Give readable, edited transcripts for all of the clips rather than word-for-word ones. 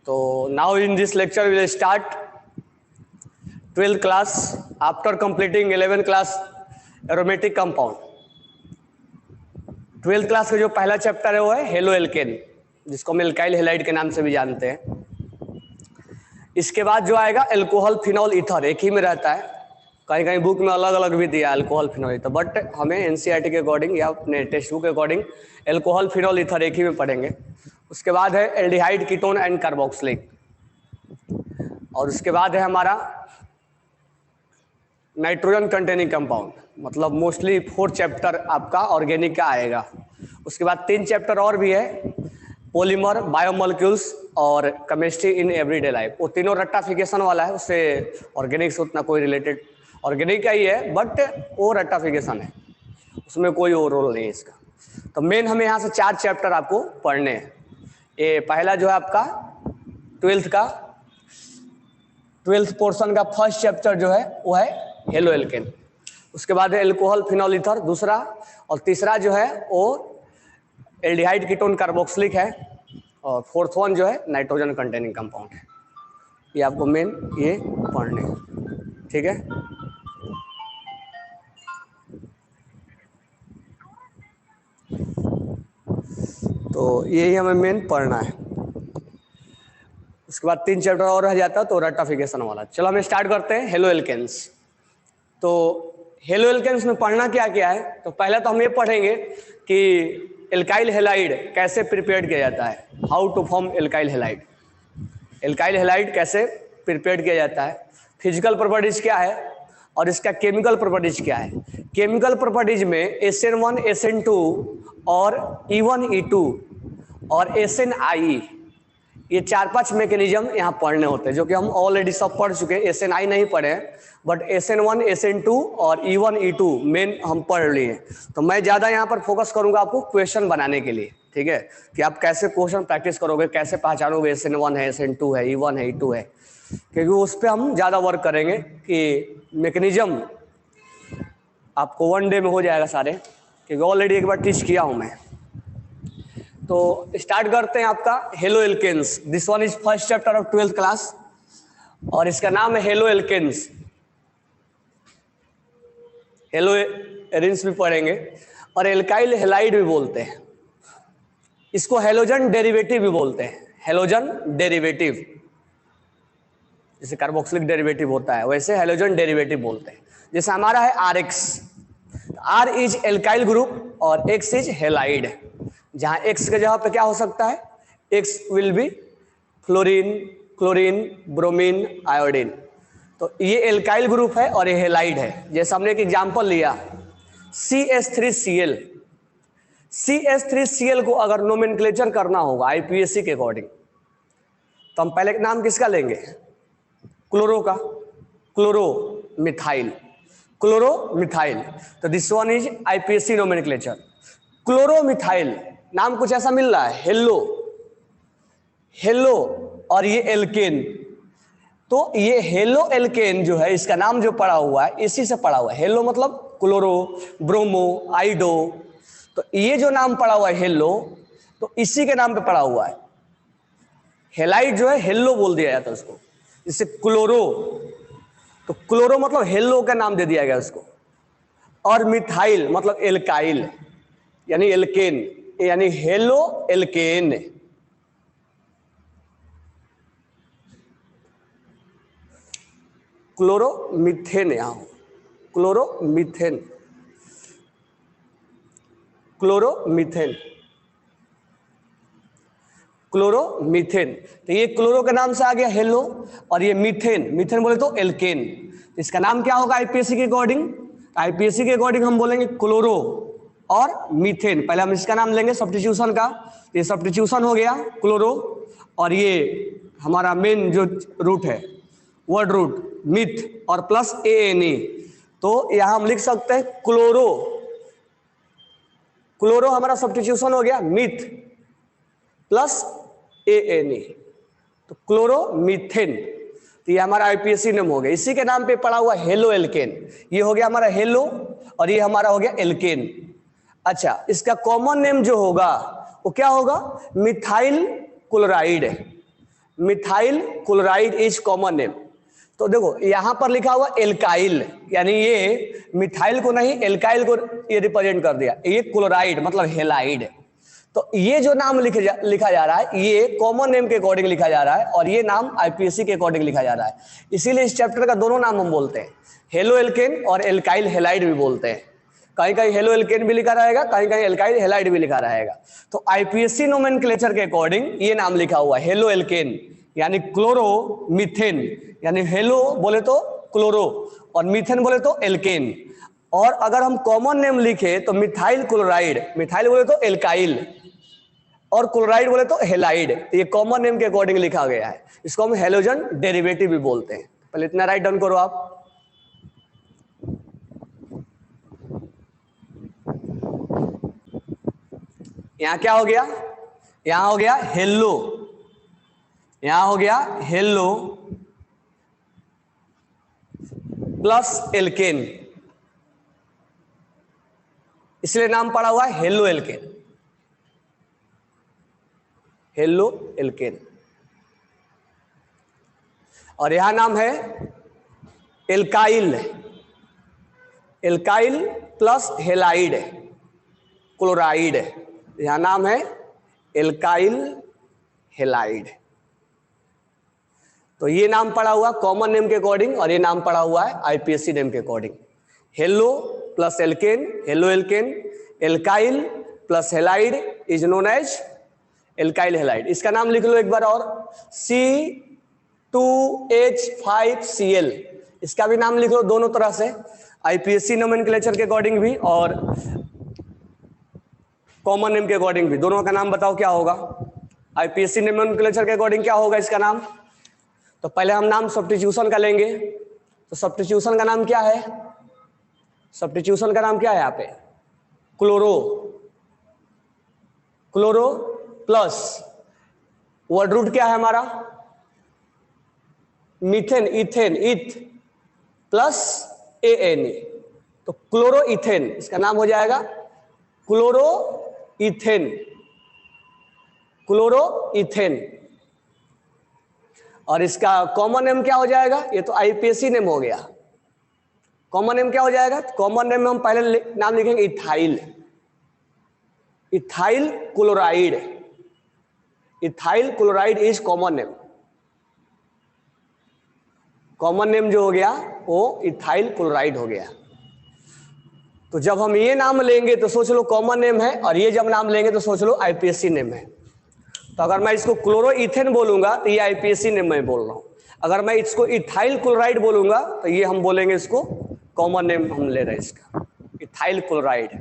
So now in this lecture we will start 12th class after completing 11th class aromatic compound. 12th class का जो पहला chapter है वो है halo alkane, जिसको हम एल्काइल हेलाइड के नाम से भी जानते हैं। इसके बाद जो आएगा एल्कोहल फिनॉल ईथर, एक ही में रहता है, कहीं कहीं बुक में अलग अलग भी दिया अल्कोहल फिनॉल ईथर, बट हमें एनसीईआरटी के अकॉर्डिंग या अपने टेक्स्ट बुक के अकॉर्डिंग एल्कोहल फिनॉल ईथर एक ही में पढ़ेंगे। उसके बाद है एल्डिहाइड कीटोन एंड कार्बोक्सिलिक, और उसके बाद है हमारा नाइट्रोजन कंटेनिंग कंपाउंड, मतलब मोस्टली 4 चैप्टर आपका ऑर्गेनिक का आएगा। उसके बाद 3 चैप्टर और भी है, पॉलीमर, बायोमोलिक्यूल्स और केमिस्ट्री इन एवरीडे लाइफ। वो तीनों रट्टाफिकेशन वाला है, उससे ऑर्गेनिक से उतना कोई रिलेटेड, ऑर्गेनिक का ही है बट वो रट्टाफिकेशन है, उसमें कोई और रोल नहीं है इसका। तो मेन हमें यहाँ से 4 चैप्टर आपको पढ़ने हैं। ये पहला जो है आपका 12th पोर्शन का फर्स्ट चैप्टर जो है वो है हेलो एल्केन। उसके बाद है एल्कोहल फिनॉल ईथर दूसरा, और तीसरा जो है वो एल्डिहाइड कीटोन कार्बोक्सिलिक है, और 4th वन जो है नाइट्रोजन कंटेनिंग कंपाउंड है। ये आपको मेन ये पढ़ने हैं, ठीक है। तो यही हमें मेन पढ़ना है। उसके बाद 3 चैप्टर और रह जाता है तो रट्टाफिकेशन वाला। चलो हम स्टार्ट करते हैं हेलो एल्केन्स। तो हेलो एल्केन्स में पढ़ना क्या क्या है, तो पहले तो हम ये पढ़ेंगे कि एल्काइल हेलाइड कैसे प्रिपेयर किया जाता है, how to form alkyl halide. Alkyl halide कैसे प्रिपेयर किया जाता है, फिजिकल प्रॉपर्टीज क्या है और इसका केमिकल प्रॉपर्टीज क्या है। केमिकल प्रॉपर्टीज में SN1 SN2 और E1 E2 और SNI, ये 4-5 मैकेनिज्म यहाँ पढ़ने होते हैं, जो कि हम ऑलरेडी सब पढ़ चुके हैं। SNI नहीं पढ़े बट SN1 SN2 और E1 E2 मेन हम पढ़ लिए। तो मैं ज़्यादा यहाँ पर फोकस करूँगा आपको क्वेश्चन बनाने के लिए, ठीक है, कि आप कैसे क्वेश्चन प्रैक्टिस करोगे, कैसे पहचानोगे SN1 है SN2 है E1 है E2 है, क्योंकि उस पर हम ज़्यादा वर्क करेंगे कि मैकेनिज्म आपको 1 डे में हो जाएगा सारे, क्योंकि ऑलरेडी एक बार टीच किया हूँ मैं। तो स्टार्ट करते हैं आपका haloalkanes. This one is first chapter of 12th class और इसका नाम है हेलो एल्केन्स। हेलो एरिन्स भी पढ़ेंगे और एल्काइल हेलाइड भी बोलते हैं इसको, हेलोजन डेरिवेटिव भी बोलते हैं, हेलोजन डेरिवेटिव, जैसे कार्बोक्सिलिक डेरिवेटिव होता है वैसे हेलोजन डेरिवेटिव बोलते हैं। जैसे हमारा है RX, R is alkyl group और X इज हेलाइड, जहां X के जगह पे क्या हो सकता है, X will be fluorine, chlorine, bromine, iodine. तो ये एल्काइल ग्रुप है और ये हेलाइड है। जैसे हमने एक एग्जांपल लिया CH3Cl, CH3Cl को अगर नोमेनक्लेचर करना होगा IPAC के अकॉर्डिंग, तो हम पहले नाम किसका लेंगे, क्लोरो का, क्लोरो मिथाइल, क्लोरो मिथाइल। तो this one is IPAC nomenclature, chloro methyl. नाम कुछ ऐसा मिल रहा है, हेलो, हेलो, और ये एल्केन। तो ये हेलो एल्केन जो है, इसका नाम जो पड़ा हुआ है इसी से पड़ा हुआ है। हेलो मतलब क्लोरो, ब्रोमो, आइडो, तो ये जो नाम पड़ा हुआ है हेलो, तो इसी के नाम पे पड़ा हुआ है। हेलाइड जो है हेलो बोल दिया जाता है उसको, जैसे क्लोरो, तो क्लोरो मतलब हेलो का नाम दे दिया गया उसको, और मिथाइल मतलब एल्काइल यानी एल्केन, यानी हेलो एल्केन। क्लोरोमीथेन, यहां क्लोरोमीथेन, क्लोरोमीथेन, क्लोरोमीथेन। तो ये क्लोरो के नाम से आ गया हेलो, और ये मीथेन, मीथेन बोले तो एल्केन। इसका नाम क्या होगा IPAC के अकॉर्डिंग, IPAC के अकॉर्डिंग हम बोलेंगे क्लोरो और मीथेन। पहले हम इसका नाम लेंगे सब्स्टिट्यूशन का, ये सब्स्टिट्यूशन हो गया क्लोरो, और ये हमारा मेन जो रूट है वर्ड रूट मिथ और प्लस ANE, तो यहां हम लिख सकते हैं क्लोरो, क्लोरो हमारा सब्स्टिट्यूशन हो गया मिथ प्लस ANE, तो क्लोरोमीथेन। तो ये हमारा IPAC नेम हो गया, इसी के नाम पे पड़ा हुआ हेलो एल्केन। ये हो गया हमारा हेलो और ये हमारा हो गया एल्केन। अच्छा, इसका कॉमन नेम जो होगा वो क्या होगा, methyl chloride, methyl chloride is common name. तो देखो यहां पर लिखा हुआ एल्काइल, यानी ये मिथाइल को नहीं एल्काइल को ये रिप्रेजेंट कर दिया, ये क्लोराइड मतलब हेलाइड। तो ये जो नाम लिखा जा रहा है ये कॉमन नेम के अकॉर्डिंग लिखा जा रहा है और ये नाम आईपीएससी के अकॉर्डिंग लिखा जा रहा है। इसीलिए इस चैप्टर का दोनों नाम हम बोलते हैं, हेलो एल्केन और एल्काइल हेलाइड भी बोलते हैं। कहीं कहीं हेलो एल्केन भी लिखा रहेगा, कहीं कहीं एल्काइल हेलाइड भी लिखा रहेगा। तो आईपीएससी नोमेनक्लेचर के अकॉर्डिंग ये नाम लिखा हुआ है हेलो एल्केन, यानी क्लोरो मीथेन, यानी हेलो बोले तो क्लोरो और मीथेन बोले तो एल्केन। और अगर हम कॉमन नेम लिखे तो मिथाइल क्लोराइड, मिथाइल बोले तो एल्काइल और क्लोराइड बोले तो हेलाइड। ये कॉमन नेम के अकॉर्डिंग लिखा गया है, इसको हम हेलोजन डेरिवेटिव भी बोलते हैं। पहले इतना राइट डाउन करो आप। यहां क्या हो गया, यहां हो गया हेलो, यहां हो गया हेलो प्लस एल्केन, इसलिए नाम पड़ा हुआ है हेलो एल्केन, हेलो एल्केन। और यहां नाम है alkyl, alkyl plus halide chloride, यहां नाम है एल्काइल हेलाइड। तो ये नाम पड़ा हुआ कॉमन नेम के अकॉर्डिंग और ये नाम पड़ा हुआ है आईपीएससी नेम के according. Halo plus alkane, haloalkane, alkyl plus halide is known as alkyl halide. इसका नाम लिख लो एक बार और, C2H5Cl, इसका भी नाम लिख लो दोनों तरह से, आईपीएससी नोमेनक्लेचर के अकॉर्डिंग भी और कॉमन नेम के अकॉर्डिंग भी। दोनों का नाम बताओ क्या होगा, आईपीएससी नोमेनक्लेचर के अकॉर्डिंग क्या होगा इसका नाम। तो पहले हम नाम सब्स्टिट्यूशन का लेंगे, तो सब्स्टिट्यूशन का नाम क्या है, सब्स्टिट्यूशन का नाम क्या है यहाँ पे, chloro, chloro plus word root क्या है हमारा methane, ethane, eth plus ANA, तो क्लोरो इथेन, इसका नाम हो जाएगा क्लोरो इथेन, क्लोरो इथेन। और इसका कॉमन नेम क्या हो जाएगा, ये तो आईपीएससी नेम हो गया, कॉमन नेम क्या हो जाएगा, कॉमन नेम में हम पहले नाम लिखेंगे ethyl, ethyl chloride, ethyl chloride is common name, common name जो हो गया वो इथाइल क्लोराइड हो गया। तो जब हम ये नाम लेंगे तो सोच लो कॉमन नेम है, और ये जब नाम लेंगे तो सोच लो आईपीएससी नेम है। तो अगर मैं इसको क्लोरो इथेन बोलूंगा तो ये आईपीएससी नेम में बोल रहा हूं, अगर मैं इसको इथाइल क्लोराइड बोलूंगा तो ये हम बोलेंगे इसको कॉमन नेम हम ले रहे हैं इसका इथाइल क्लोराइड।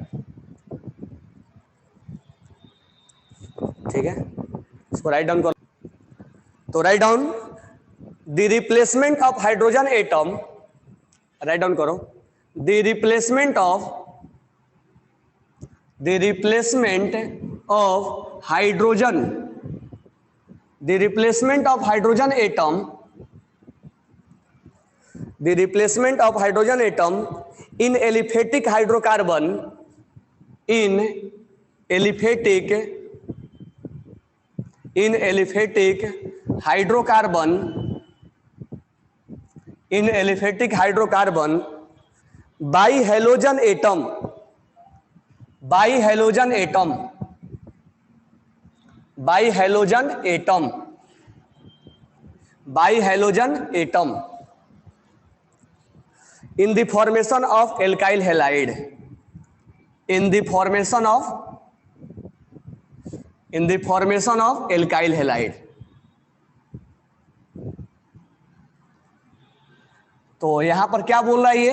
ठीक है, इसको राइट डाउन करो। तो write down the replacement of hydrogen atom, write down करो, the replacement of hydrogen, the replacement of hydrogen atom, the replacement of hydrogen atom in aliphatic hydrocarbon, in aliphatic hydrocarbon, in aliphatic hydrocarbon by halogen atom, by halogen atom, by halogen atom, by halogen atom in the formation of alkyl halide, in the formation of alkyl halide। तो यहां पर क्या बोल रहा है ये,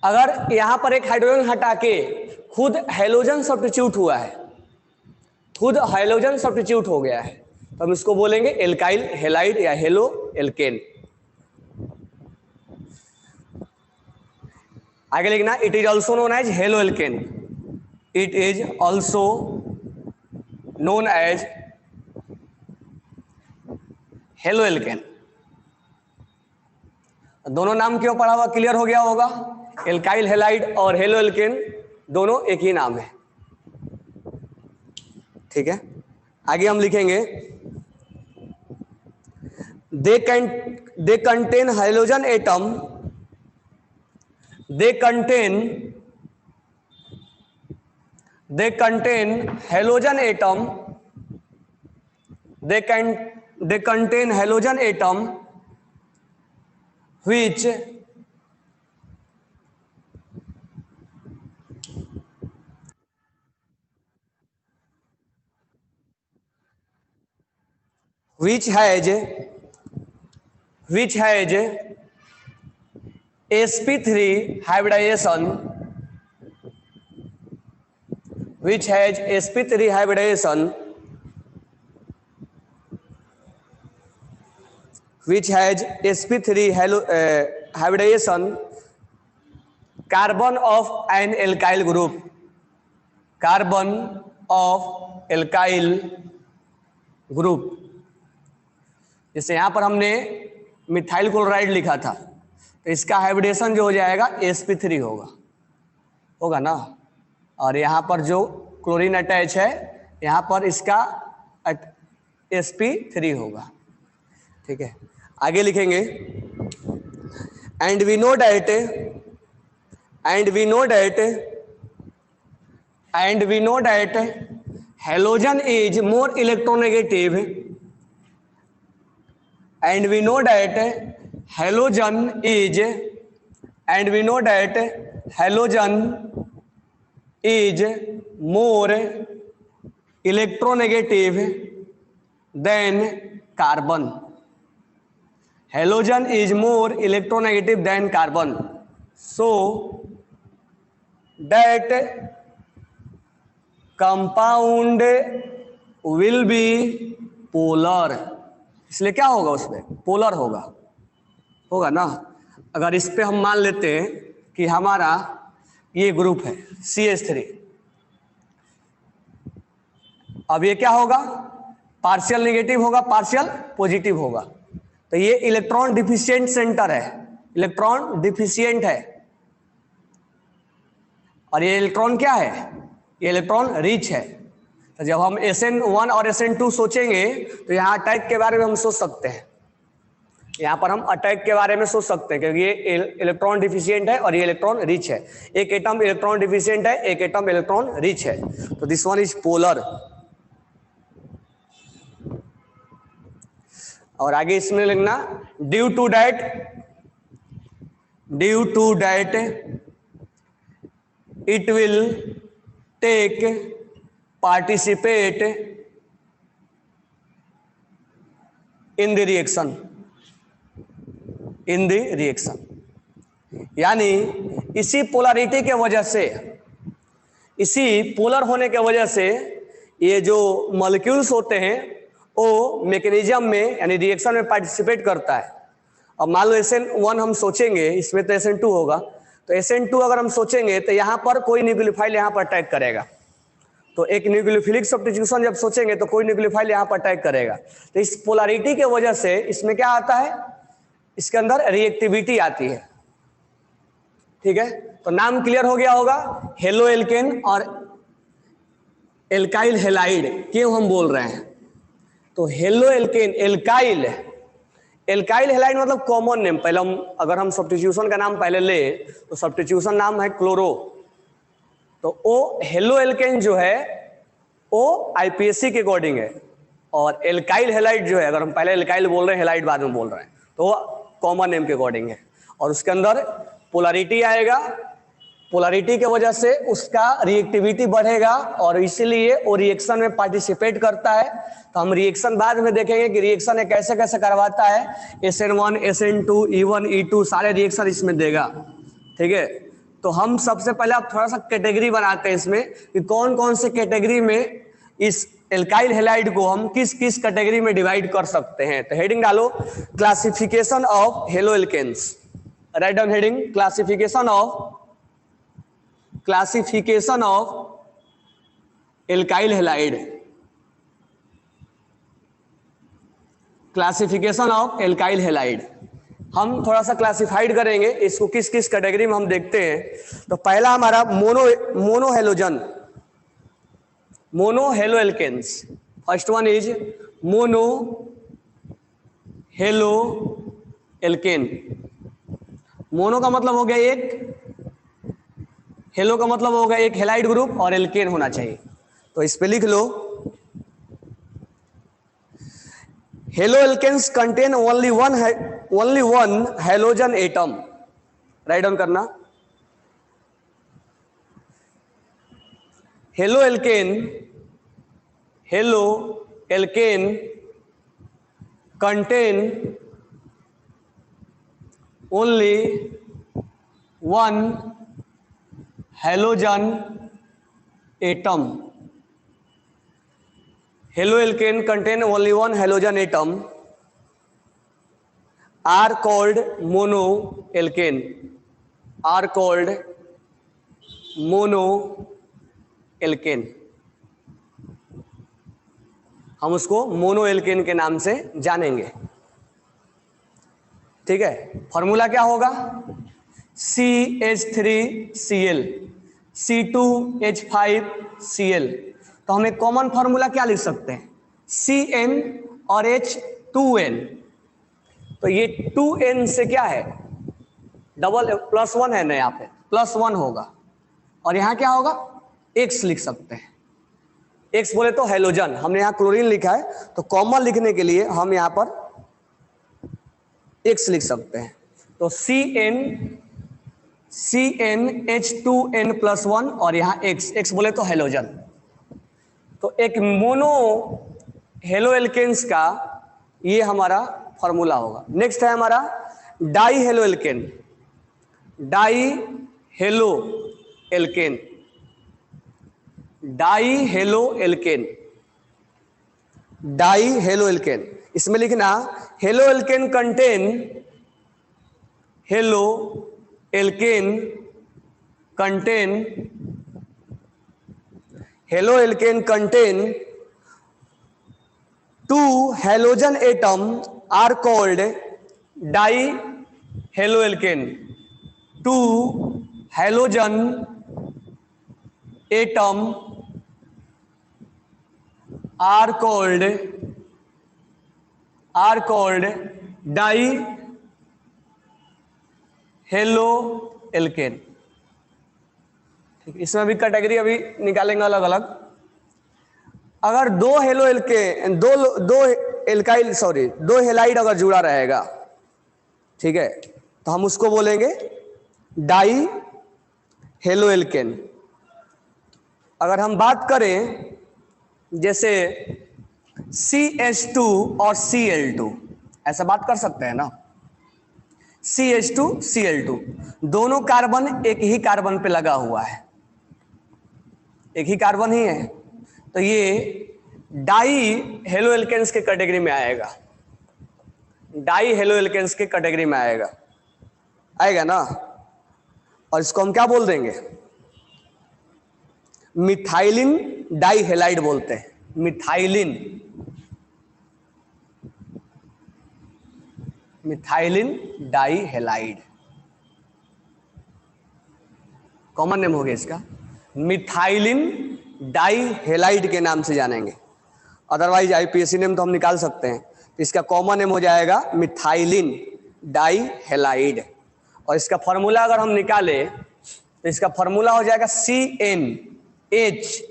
अगर यहां पर एक हाइड्रोजन हटा के खुद हैलोजन सब्स्टिट्यूट हुआ है, खुद हाइड्रोजन सब्स्टिट्यूट हो गया है, तो हम इसको बोलेंगे एल्काइल हेलाइड या हेलो एल्केन। आगे लिखना, it is also known as haloalkane, it is also known as haloalkane. दोनों नाम क्यों पढ़ा हुआ क्लियर हो गया होगा, एल्काइल हेलाइड और हेलो एल्केन दोनों एक ही नाम है। ठीक है, आगे हम लिखेंगे they contain hydrogen atom, they contain hydrogen atom, they contain halogen atom which has sp3 hybridization, which has sp3 hybridization, which has sp3 hybridization carbon of an alkyl group, carbon of alkyl group। जैसे यहां पर हमने methyl chloride लिखा था, तो इसका hybridisation जो हो जाएगा sp3 होगा ना, और यहाँ पर जो क्लोरीन अटैच है यहाँ पर इसका sp3 होगा। ठीक है, आगे लिखेंगे and we know that halogen is more electronegative, and we know that halogen is more electronegative than carbon, halogen is more electronegative than carbon, so that compound will be polar, इसलिए क्या होगा उसमें polar होगा ना। अगर इस पे हम मान लेते हैं कि हमारा ये ग्रुप है CH3, अब ये क्या होगा, पार्शियल नेगेटिव होगा, पार्शियल पॉजिटिव होगा, तो ये इलेक्ट्रॉन डिफिशिएंट सेंटर है, इलेक्ट्रॉन डिफिशिएंट है, और ये इलेक्ट्रॉन क्या है, ये इलेक्ट्रॉन रिच है। तो जब हम SN1 और SN2 सोचेंगे तो यहाँ अटैक के बारे में हम सोच सकते हैं, यहाँ पर हम अटैक के बारे में सोच सकते हैं, क्योंकि ये इलेक्ट्रॉन डिफिशिएंट है और ये इलेक्ट्रॉन रिच है। एक एटम इलेक्ट्रॉन डिफिशिएंट है, एक एटम इलेक्ट्रॉन रिच है, तो दिस वन इज पोलर। और आगे इसमें लिखना due to that it will take participate in the reaction, यानी इसी पोलरिटी के वजह से, इसी पोलर होने के वजह से ये जो मॉलिक्यूल्स होते हैं वो मैकेनिज्म में यानी रिएक्शन में पार्टिसिपेट करता है। अब मान लो SN1 हम सोचेंगे, इसमें तो SN2 होगा, तो SN2 अगर हम सोचेंगे तो यहाँ पर कोई न्यूक्लियोफाइल यहाँ पर अटैक करेगा, तो एक न्यूक्लियोफिलिक सब्स्टिट्यूशन जब सोचेंगे तो कोई न्यूक्लियोफाइल यहाँ पर अटैक करेगा। तो इस पोलरिटी के वजह से इसमें क्या आता है, इसके अंदर रिएक्टिविटी आती है। ठीक है, तो नाम क्लियर हो गया होगा, हेलो एल्केन और एल्काइल हेलाइड क्यों हम बोल रहे हैं। तो हेलो एल्केन, एल्काइल हेलाइड मतलब कॉमन नेम। पहले हम अगर हम सब्स्टिट्यूशन का नाम पहले ले तो सब्स्टिट्यूशन नाम है क्लोरो, तो ओ हेलो एल्केन जो है वो IPSC के अकॉर्डिंग है, और एल्काइल हेलाइड जो है, अगर हम पहले एल्काइल बोल रहे हैं हेलाइड बाद में बोल रहे हैं, तो वो कॉमन नेम के अकॉर्डिंग है, और उसके अंदर पोलरिटी आएगा, पोलरिटी की वजह से उसका रिएक्टिविटी बढ़ेगा और इसीलिए वो रिएक्शन में पार्टिसिपेट करता है। तो हम रिएक्शन बाद में देखेंगे कि रिएक्शन कैसे कैसे करवाता है, SN1 SN2 E1 E2 सारे रिएक्शन इसमें देगा। ठीक है, तो हम सबसे पहले आप थोड़ा सा कैटेगरी बनाते हैं इसमें कि कौन कौन से कैटेगरी में इस एल्काइल हेलाइड को हम किस किस कैटेगरी में डिवाइड कर सकते हैं। तो हेडिंग डालो classification of haloalkanes, write down heading classification of alkyl halide, classification of alkyl halide. हम थोड़ा सा क्लासिफाइड करेंगे इसको किस किस कैटेगरी में हम देखते हैं। तो पहला हमारा mono halogen, mono haloalkanes. First one is mono haloalkane. Mono का मतलब हो गया एक, हेलो का मतलब हो गया एक हेलाइड ग्रुप, और एल्केन होना चाहिए। तो इस पे लिख लो haloalkanes contain only one halogen atom. Write down करना, haloalkane contain only one halogen atom. Haloalkane contain only one halogen atom are called mono alkane, are called mono alkane. हम उसको mono alkene के नाम से जानेंगे। ठीक है, formula क्या होगा? CH3Cl C2H5Cl। तो हम एक कॉमन फॉर्मूला क्या लिख सकते हैं? Cn और H2n। तो ये 2n से क्या है? डबल +1 है ना, यहाँ पे +1 होगा, और यहाँ क्या होगा? X लिख सकते हैं। X बोले तो हेलोजन, हमने यहाँ क्लोरीन लिखा है, तो कॉमन लिखने के लिए हम यहाँ पर X लिख सकते हैं। तो CnH2n+1 और यहाँ X बोले तो हेलोजन। तो एक मोनो हेलो एल्केन्स का ये हमारा फॉर्मूला होगा। नेक्स्ट है हमारा dihaloalkane. Dihaloalkane, dihaloalkane, dihaloalkane. इसमें लिखना haloalkane contain, haloalkane contain, haloalkane contain 2 halogen atom are called dihaloalkane. 2 halogen atom are called dihaloalkane. ठीक, इसमें भी category अभी निकालेंगे अलग अलग। अगर दो हेलो एल्केन, दो एल्काइल सॉरी दो हेलाइड अगर जुड़ा रहेगा, ठीक है, तो हम उसको बोलेंगे डाई हेलो एल्केन। अगर हम बात करें जैसे CH2 और Cl2, ऐसा बात कर सकते हैं ना, CH2 Cl2 दोनों कार्बन एक ही कार्बन पे लगा हुआ है, एक ही कार्बन ही है, तो ये डाई हेलो एल्केन्स के कैटेगरी में आएगा, डाई हेलो एल्केन्स के कैटेगरी में आएगा, आएगा ना। और इसको हम क्या बोल देंगे? मिथाइलिन डाई हेलाइड बोलते हैं, methylene, methylene die halide common name हो गया इसका, मिथाइलिन डाई हेलाइड के नाम से जानेंगे। अदरवाइज आईपीएससी नेम तो हम निकाल सकते हैं, तो इसका कॉमन नेम हो जाएगा मिथाइलिन डाई हेलाइड। और इसका फॉर्मूला अगर हम निकाले तो इसका फॉर्मूला हो जाएगा CnH।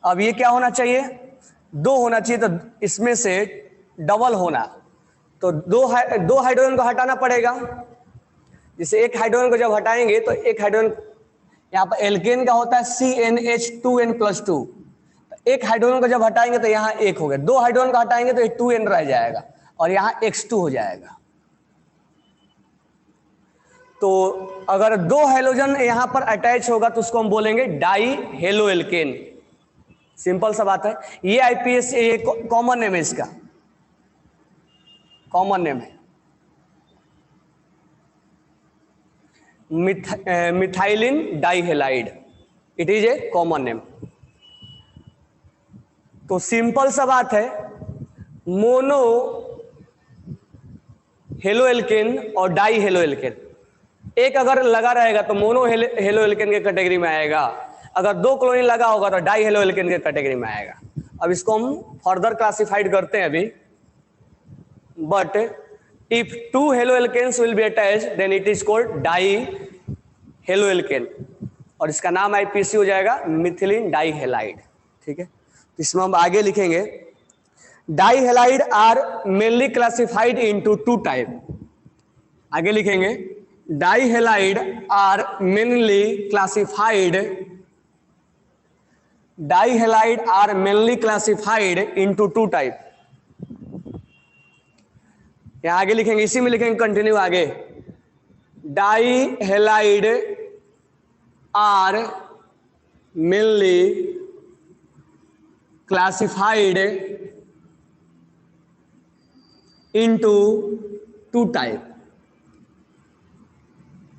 अब ये क्या होना चाहिए? 2 होना चाहिए, तो इसमें से डबल होना, तो दो हाइड्रोजन को हटाना पड़ेगा। जैसे एक हाइड्रोजन को जब हटाएंगे तो एक हाइड्रोजन, यहाँ पर एल्केन का होता है CnH2n+2, एक हाइड्रोजन को जब हटाएंगे तो यहाँ एक हो गया, 2 हाइड्रोजन को हटाएंगे तो 2n रह जाएगा और यहाँ X2 हो जाएगा। तो अगर 2 हेलोजन यहाँ पर अटैच होगा तो उसको हम बोलेंगे डाई हेलो एल्केन। सिंपल सा बात है, ये आईपीएस ये कॉमन नेम है, इसका कॉमन नेम है methylene die halide, it is a common name. तो सिंपल सा बात है, मोनो हेलो एल्केन और डाई हेलो एल्केन एक अगर लगा रहेगा तो मोनो हेलो एल्केन के कैटेगरी में आएगा, अगर 2 क्लोरीन लगा होगा तो डाई हेलो एल्केन के कैटेगरी में आएगा। अब इसको हम फर्दर क्लासिफाइड करते हैं अभी। But if 2 haloalkanes will be attached then it is called dihaloalkane, और इसका नाम आईपीसी हो जाएगा मिथिलीन डाई हेलाइड। ठीक है, तो इसमें हम आगे लिखेंगे dihalide are mainly classified into 2 type. आगे लिखेंगे dihalide are mainly classified into 2 type. यहां आगे लिखेंगे, इसी में लिखेंगे कंटिन्यू आगे, dihalide are mainly classified into 2 type.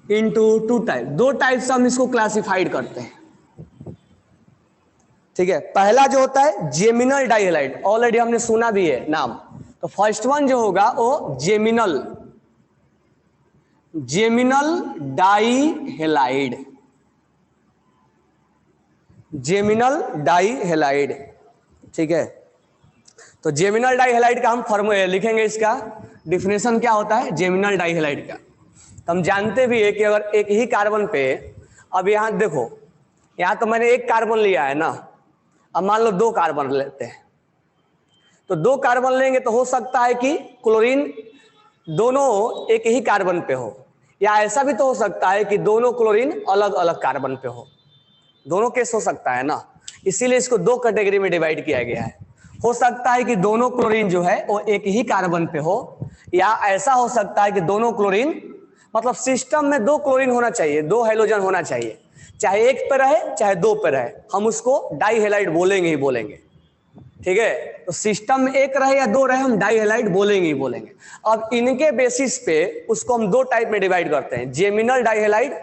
2 type से हम इसको क्लासिफाइड करते हैं। ठीक है, पहला जो होता है जेमिनल डाइहेलाइड, ऑलरेडी हमने सुना भी है नाम। तो फर्स्ट वन जो होगा वो जेमिनल डाइहेलाइड। ठीक है, तो जेमिनल डाइहेलाइड का हम फॉर्मूला लिखेंगे, इसका डिफिनेशन क्या होता है जेमिनल डाइहेलाइड का। तो हम जानते भी है कि अगर एक ही कार्बन पे, अब यहां देखो, यहां तो मैंने एक कार्बन लिया है ना, अब मान लो 2 कार्बन लेते हैं, तो 2 कार्बन लेंगे तो हो सकता है कि क्लोरीन दोनों एक ही कार्बन पे हो, या ऐसा भी तो हो सकता है कि दोनों क्लोरीन अलग अलग कार्बन पे हो। दोनों केस हो सकता है ना, इसीलिए इसको 2 कैटेगरी में डिवाइड किया गया है। हो सकता है कि दोनों क्लोरीन जो है वो एक ही कार्बन पे हो, या ऐसा हो सकता है कि दोनों क्लोरीन, मतलब सिस्टम में 2 क्लोरीन होना चाहिए, 2 हाइड्रोजन होना चाहिए, चाहे एक पे रहे चाहे 2 पे रहे, हम उसको डाइहेलाइड बोलेंगे ही बोलेंगे। ठीक है, तो सिस्टम में एक रहे या 2 रहे, हम डाइहेलाइड बोलेंगे ही बोलेंगे। अब इनके बेसिस पे उसको हम 2 टाइप में डिवाइड करते हैं, जेमिनल डाइहेलाइड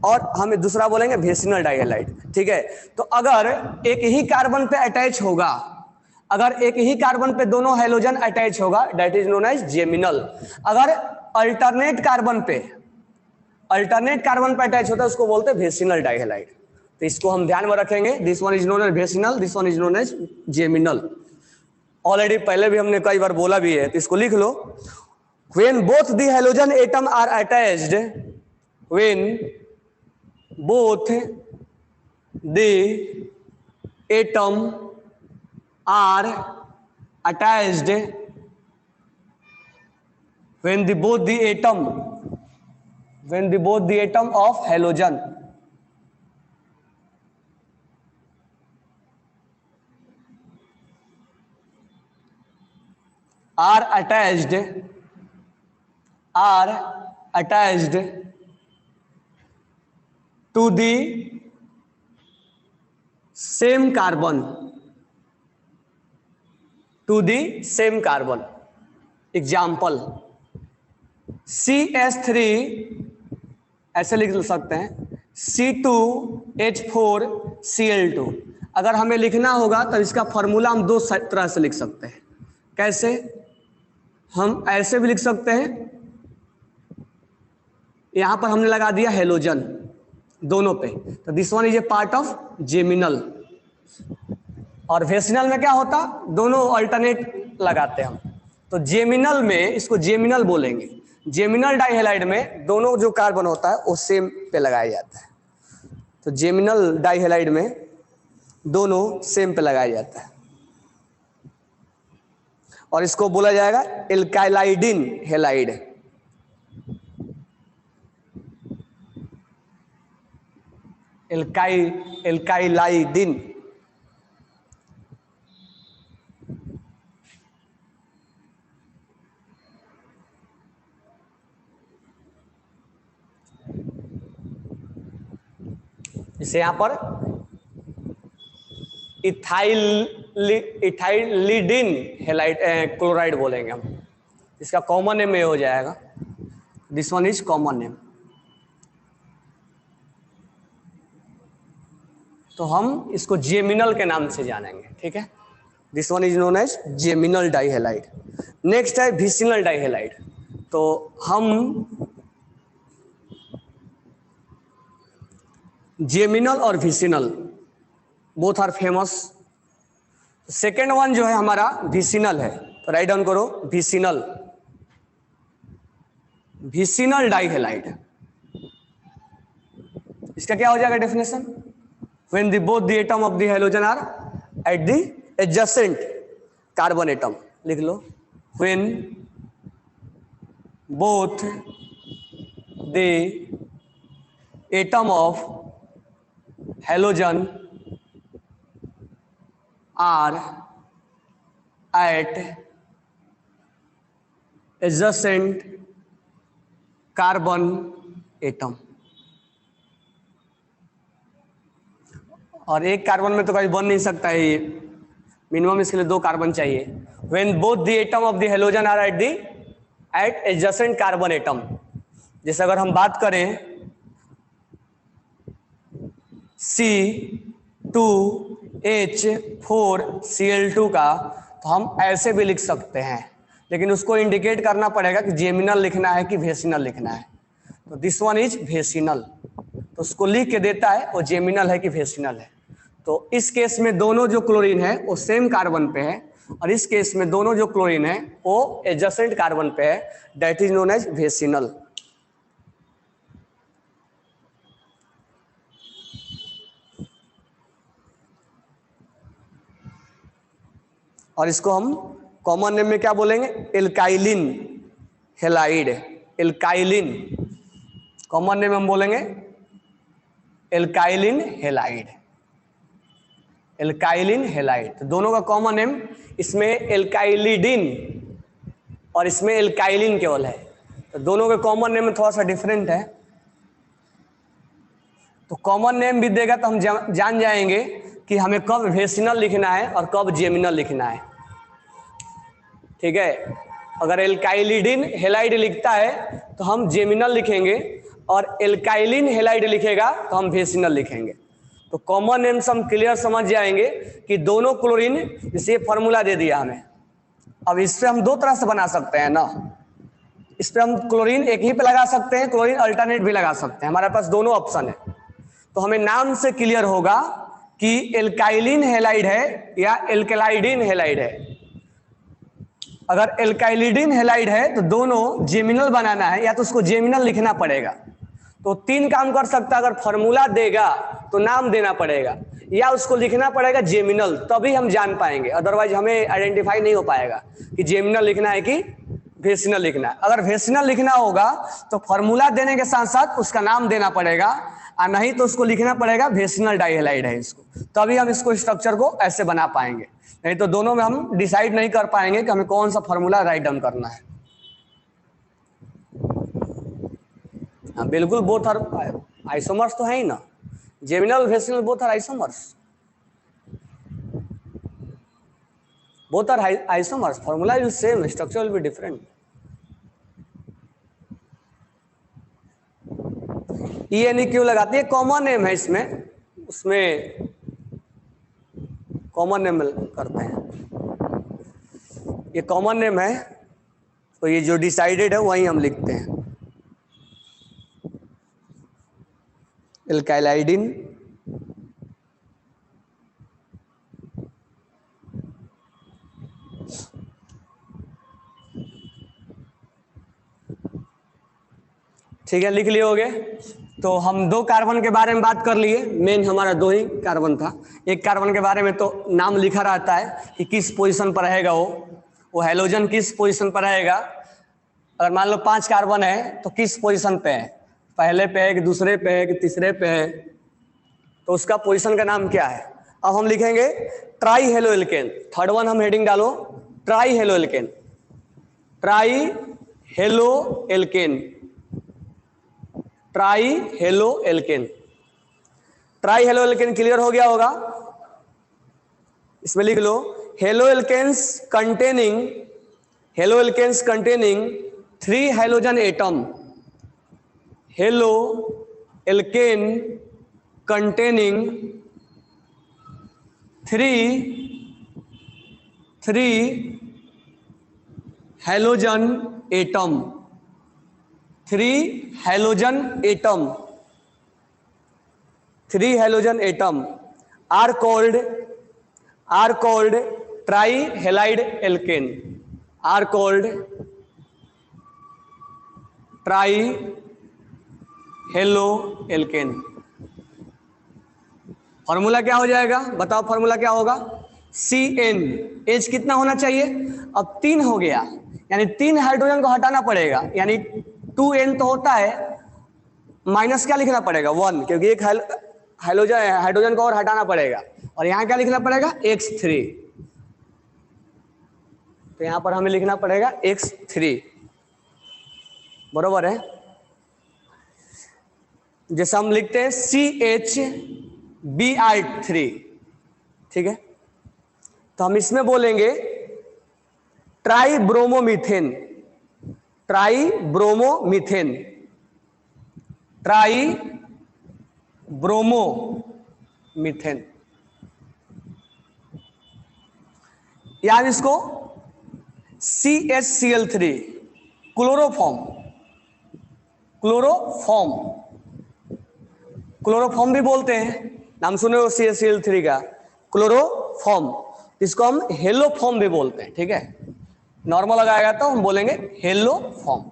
और हमें दूसरा बोलेंगे वेसिनल डाइहेलाइड। ठीक है, तो अगर एक ही कार्बन पे अटैच होगा, अगर एक ही कार्बन पे दोनों हाइड्रोजन अटैच होगा, that is known as geminal. अगर अल्टरनेट कार्बन पे अटैच होता है उसको बोलते हैं वेसिनल डाइहेलाइड। तो इसको हम ध्यान में रखेंगे, this one is known as vicinal, this one is known as geminal. Already पहले भी हमने कई बार बोला भी है, तो इसको लिख लो। When both the hydrogen atom are attached, when both the atom are attached, when both the atom of halogen are attached to the same carbon, example CH3, ऐसे लिख सकते हैं C2H4Cl2। अगर हमें लिखना होगा तो इसका फॉर्मूला हम 2 तरह से लिख सकते हैं। कैसे? हम ऐसे भी लिख सकते हैं, यहां पर हमने लगा दिया हेलोजन दोनों पे, तो this one is a part of geminal. और वेसिनल में क्या होता, दोनों अल्टरनेट लगाते हैं हम, तो जेमिनल में इसको जेमिनल बोलेंगे। जेमिनल डाइहेलाइड में दोनों जो कार्बन होता है वो सेम पे लगाया जाता है, तो जेमिनल डाइहेलाइड में दोनों सेम पे लगाया जाता है, और इसको बोला जाएगा एल्काइलाइडिन हेलाइड। एल्काइलाइडिन। इसे यहां पर इथाइलिडिन हेलाइड क्लोराइड बोलेंगे हम, इसका कॉमन नेम में हो जाएगा, this one is common name. तो हम इसको जेमिनल के नाम से जानेंगे। ठीक है, this one is known as geminal dihalide. Next है विसिनल डाइहेलाइड। तो हम जेमिनल और vicinal both are famous. Second one जो है हमारा विसिनल है, तो राइट डाउन करो विसिनल, विसिनल डाइहेलाइड। इसका क्या हो जाएगा definition? When the both the atom of the halogen are at the adjacent carbon atom, लिख लो, when both the atom of halogen are at adjacent carbon atom. और एक carbon में तो कभी बन नहीं सकता है ये, मिनिमम इसके लिए 2 कार्बन चाहिए। When both the atom of the halogen are at adjacent carbon atom. जैसे अगर हम बात करें C2H4Cl2 का, तो हम ऐसे भी लिख सकते हैं, लेकिन उसको इंडिकेट करना पड़ेगा कि जेमिनल लिखना है कि वेसिनल लिखना है। तो दिस वन इज वेसिनल, तो उसको लिख के देता है वो जेमिनल है कि वेसिनल है। तो इस केस में दोनों जो क्लोरीन है वो सेम कार्बन पे है, और इस केस में दोनों जो क्लोरीन है वो एडजेसेंट कार्बन पे है, दैट इज नोन एज वेसिनल। और इसको हम कॉमन नेम में क्या बोलेंगे? एल्काइलिन हेलाइड। एल्काइलिन कॉमन नेम हम बोलेंगे एल्काइलिन हेलाइड। एल्काइलिन हेलाइड, तो दोनों का कॉमन नेम, इसमें एल्काइलिडिन और इसमें एल्काइलिन केवल है, तो दोनों के कॉमन नेम में थोड़ा सा डिफरेंट है। तो कॉमन नेम भी देगा तो हम जान जाएंगे कि हमें कब वेसिनल लिखना है और कब जेमिनल लिखना है। ठीक है, अगर एल्काइलिडिन हेलाइड लिखता है तो हम जेमिनल लिखेंगे, और एल्काइलिन हेलाइड लिखेगा तो हम वेसिनल लिखेंगे। तो कॉमन नेम्स हम क्लियर समझ जाएंगे कि दोनों क्लोरीन, जैसे फॉर्मूला दे दिया हमें, अब इससे हम 2 तरह से बना सकते हैं ना। इस पर हम क्लोरीन एक ही पे लगा सकते हैं, क्लोरीन अल्टरनेट भी लगा सकते हैं, हमारे पास दोनों ऑप्शन है। तो हमें नाम से क्लियर होगा कि एल्काइलिन हेलाइड है या एल्कलाइडिन हेलाइड है। अगर एल्काइलिडिन हेलाइड है तो दोनों जेमिनल बनाना है, या तो उसको जेमिनल लिखना पड़ेगा। तो 3 काम कर सकता है, अगर फॉर्मूला देगा तो नाम देना पड़ेगा, या उसको लिखना पड़ेगा जेमिनल, तभी हम जान पाएंगे, अदरवाइज हमें आइडेंटिफाई नहीं हो पाएगा कि जेमिनल लिखना है कि वेसिनल लिखना है। अगर वेसिनल लिखना होगा तो फॉर्मूला देने के साथ साथ उसका नाम देना पड़ेगा, और नहीं तो उसको लिखना पड़ेगा वेसिनल डाइहेलाइड है इसको, तभी हम इसको स्ट्रक्चर को ऐसे बना पाएंगे। नहीं तो दोनों में हम डिसाइड नहीं कर पाएंगे कि हमें कौन सा फॉर्मूला राइट डाउन करना है। हाँ बिल्कुल, बोथ आर आइसोमर्स तो है ही ना, geminal vicinal both are isomers, both are isomers, formula is same, structure will be different. E क्यों लगाती है? कॉमन नेम है इसमें, उसमें कॉमन नेम करते हैं, ये कॉमन नेम है, तो ये जो डिसाइडेड है वही हम लिखते हैं। एल्काइलाइडिन ठीक है, लिख लिए होगे। तो हम 2 कार्बन के बारे में बात कर लिए, मेन हमारा 2 ही कार्बन था। एक कार्बन के बारे में तो नाम लिखा रहता है कि किस पोजीशन पर रहेगा, वो हैलोजन किस पोजीशन पर रहेगा। अगर मान लो 5 कार्बन है तो किस पोजीशन पे है, पहले पे है कि दूसरे पे है कि तीसरे पे है, तो उसका पोजीशन का नाम क्या है। अब हम लिखेंगे trihaloalkane, third one हम हेडिंग डालो trihaloalkane, trihaloalkane, trihaloalkane. Trihaloalkane clear हो गया होगा। इसमें लिख लो haloalkanes containing 3 hydrogen atom, haloalkane containing 3 hydrogen atom, 3 hydrogen atom, 3 hydrogen atom are called tri halide alkane, are called trihaloalkane. Formula क्या हो जाएगा, बताओ फॉर्मूला क्या होगा, CN, एच कितना होना चाहिए, अब 3 हो गया, यानी 3 हाइड्रोजन को हटाना पड़ेगा, यानी 2N तो होता है, माइनस क्या लिखना पड़ेगा 1, क्योंकि एक हाइड्रोजन को और हटाना पड़ेगा, और यहां क्या लिखना पड़ेगा X3, तो यहां पर हमें लिखना पड़ेगा X3, बरोबर है। जैसे हम लिखते हैं CHBr3, ठीक है, तो हम इसमें बोलेंगे ट्राइब्रोमोमीथेन, ट्राइब्रोमोमीथेन, ट्राइब्रोमोमीथेन, याद इसको CHCl3, क्लोरोफॉर्म, क्लोरोफॉर्म, क्लोरोफॉर्म भी बोलते हैं, नाम सुने हो CHCl3 का, क्लोरोफॉर्म, इसको हम हेलोफॉर्म भी बोलते हैं, ठीक है, नॉर्मल लगाएगा तो हम बोलेंगे हेलोफॉर्म,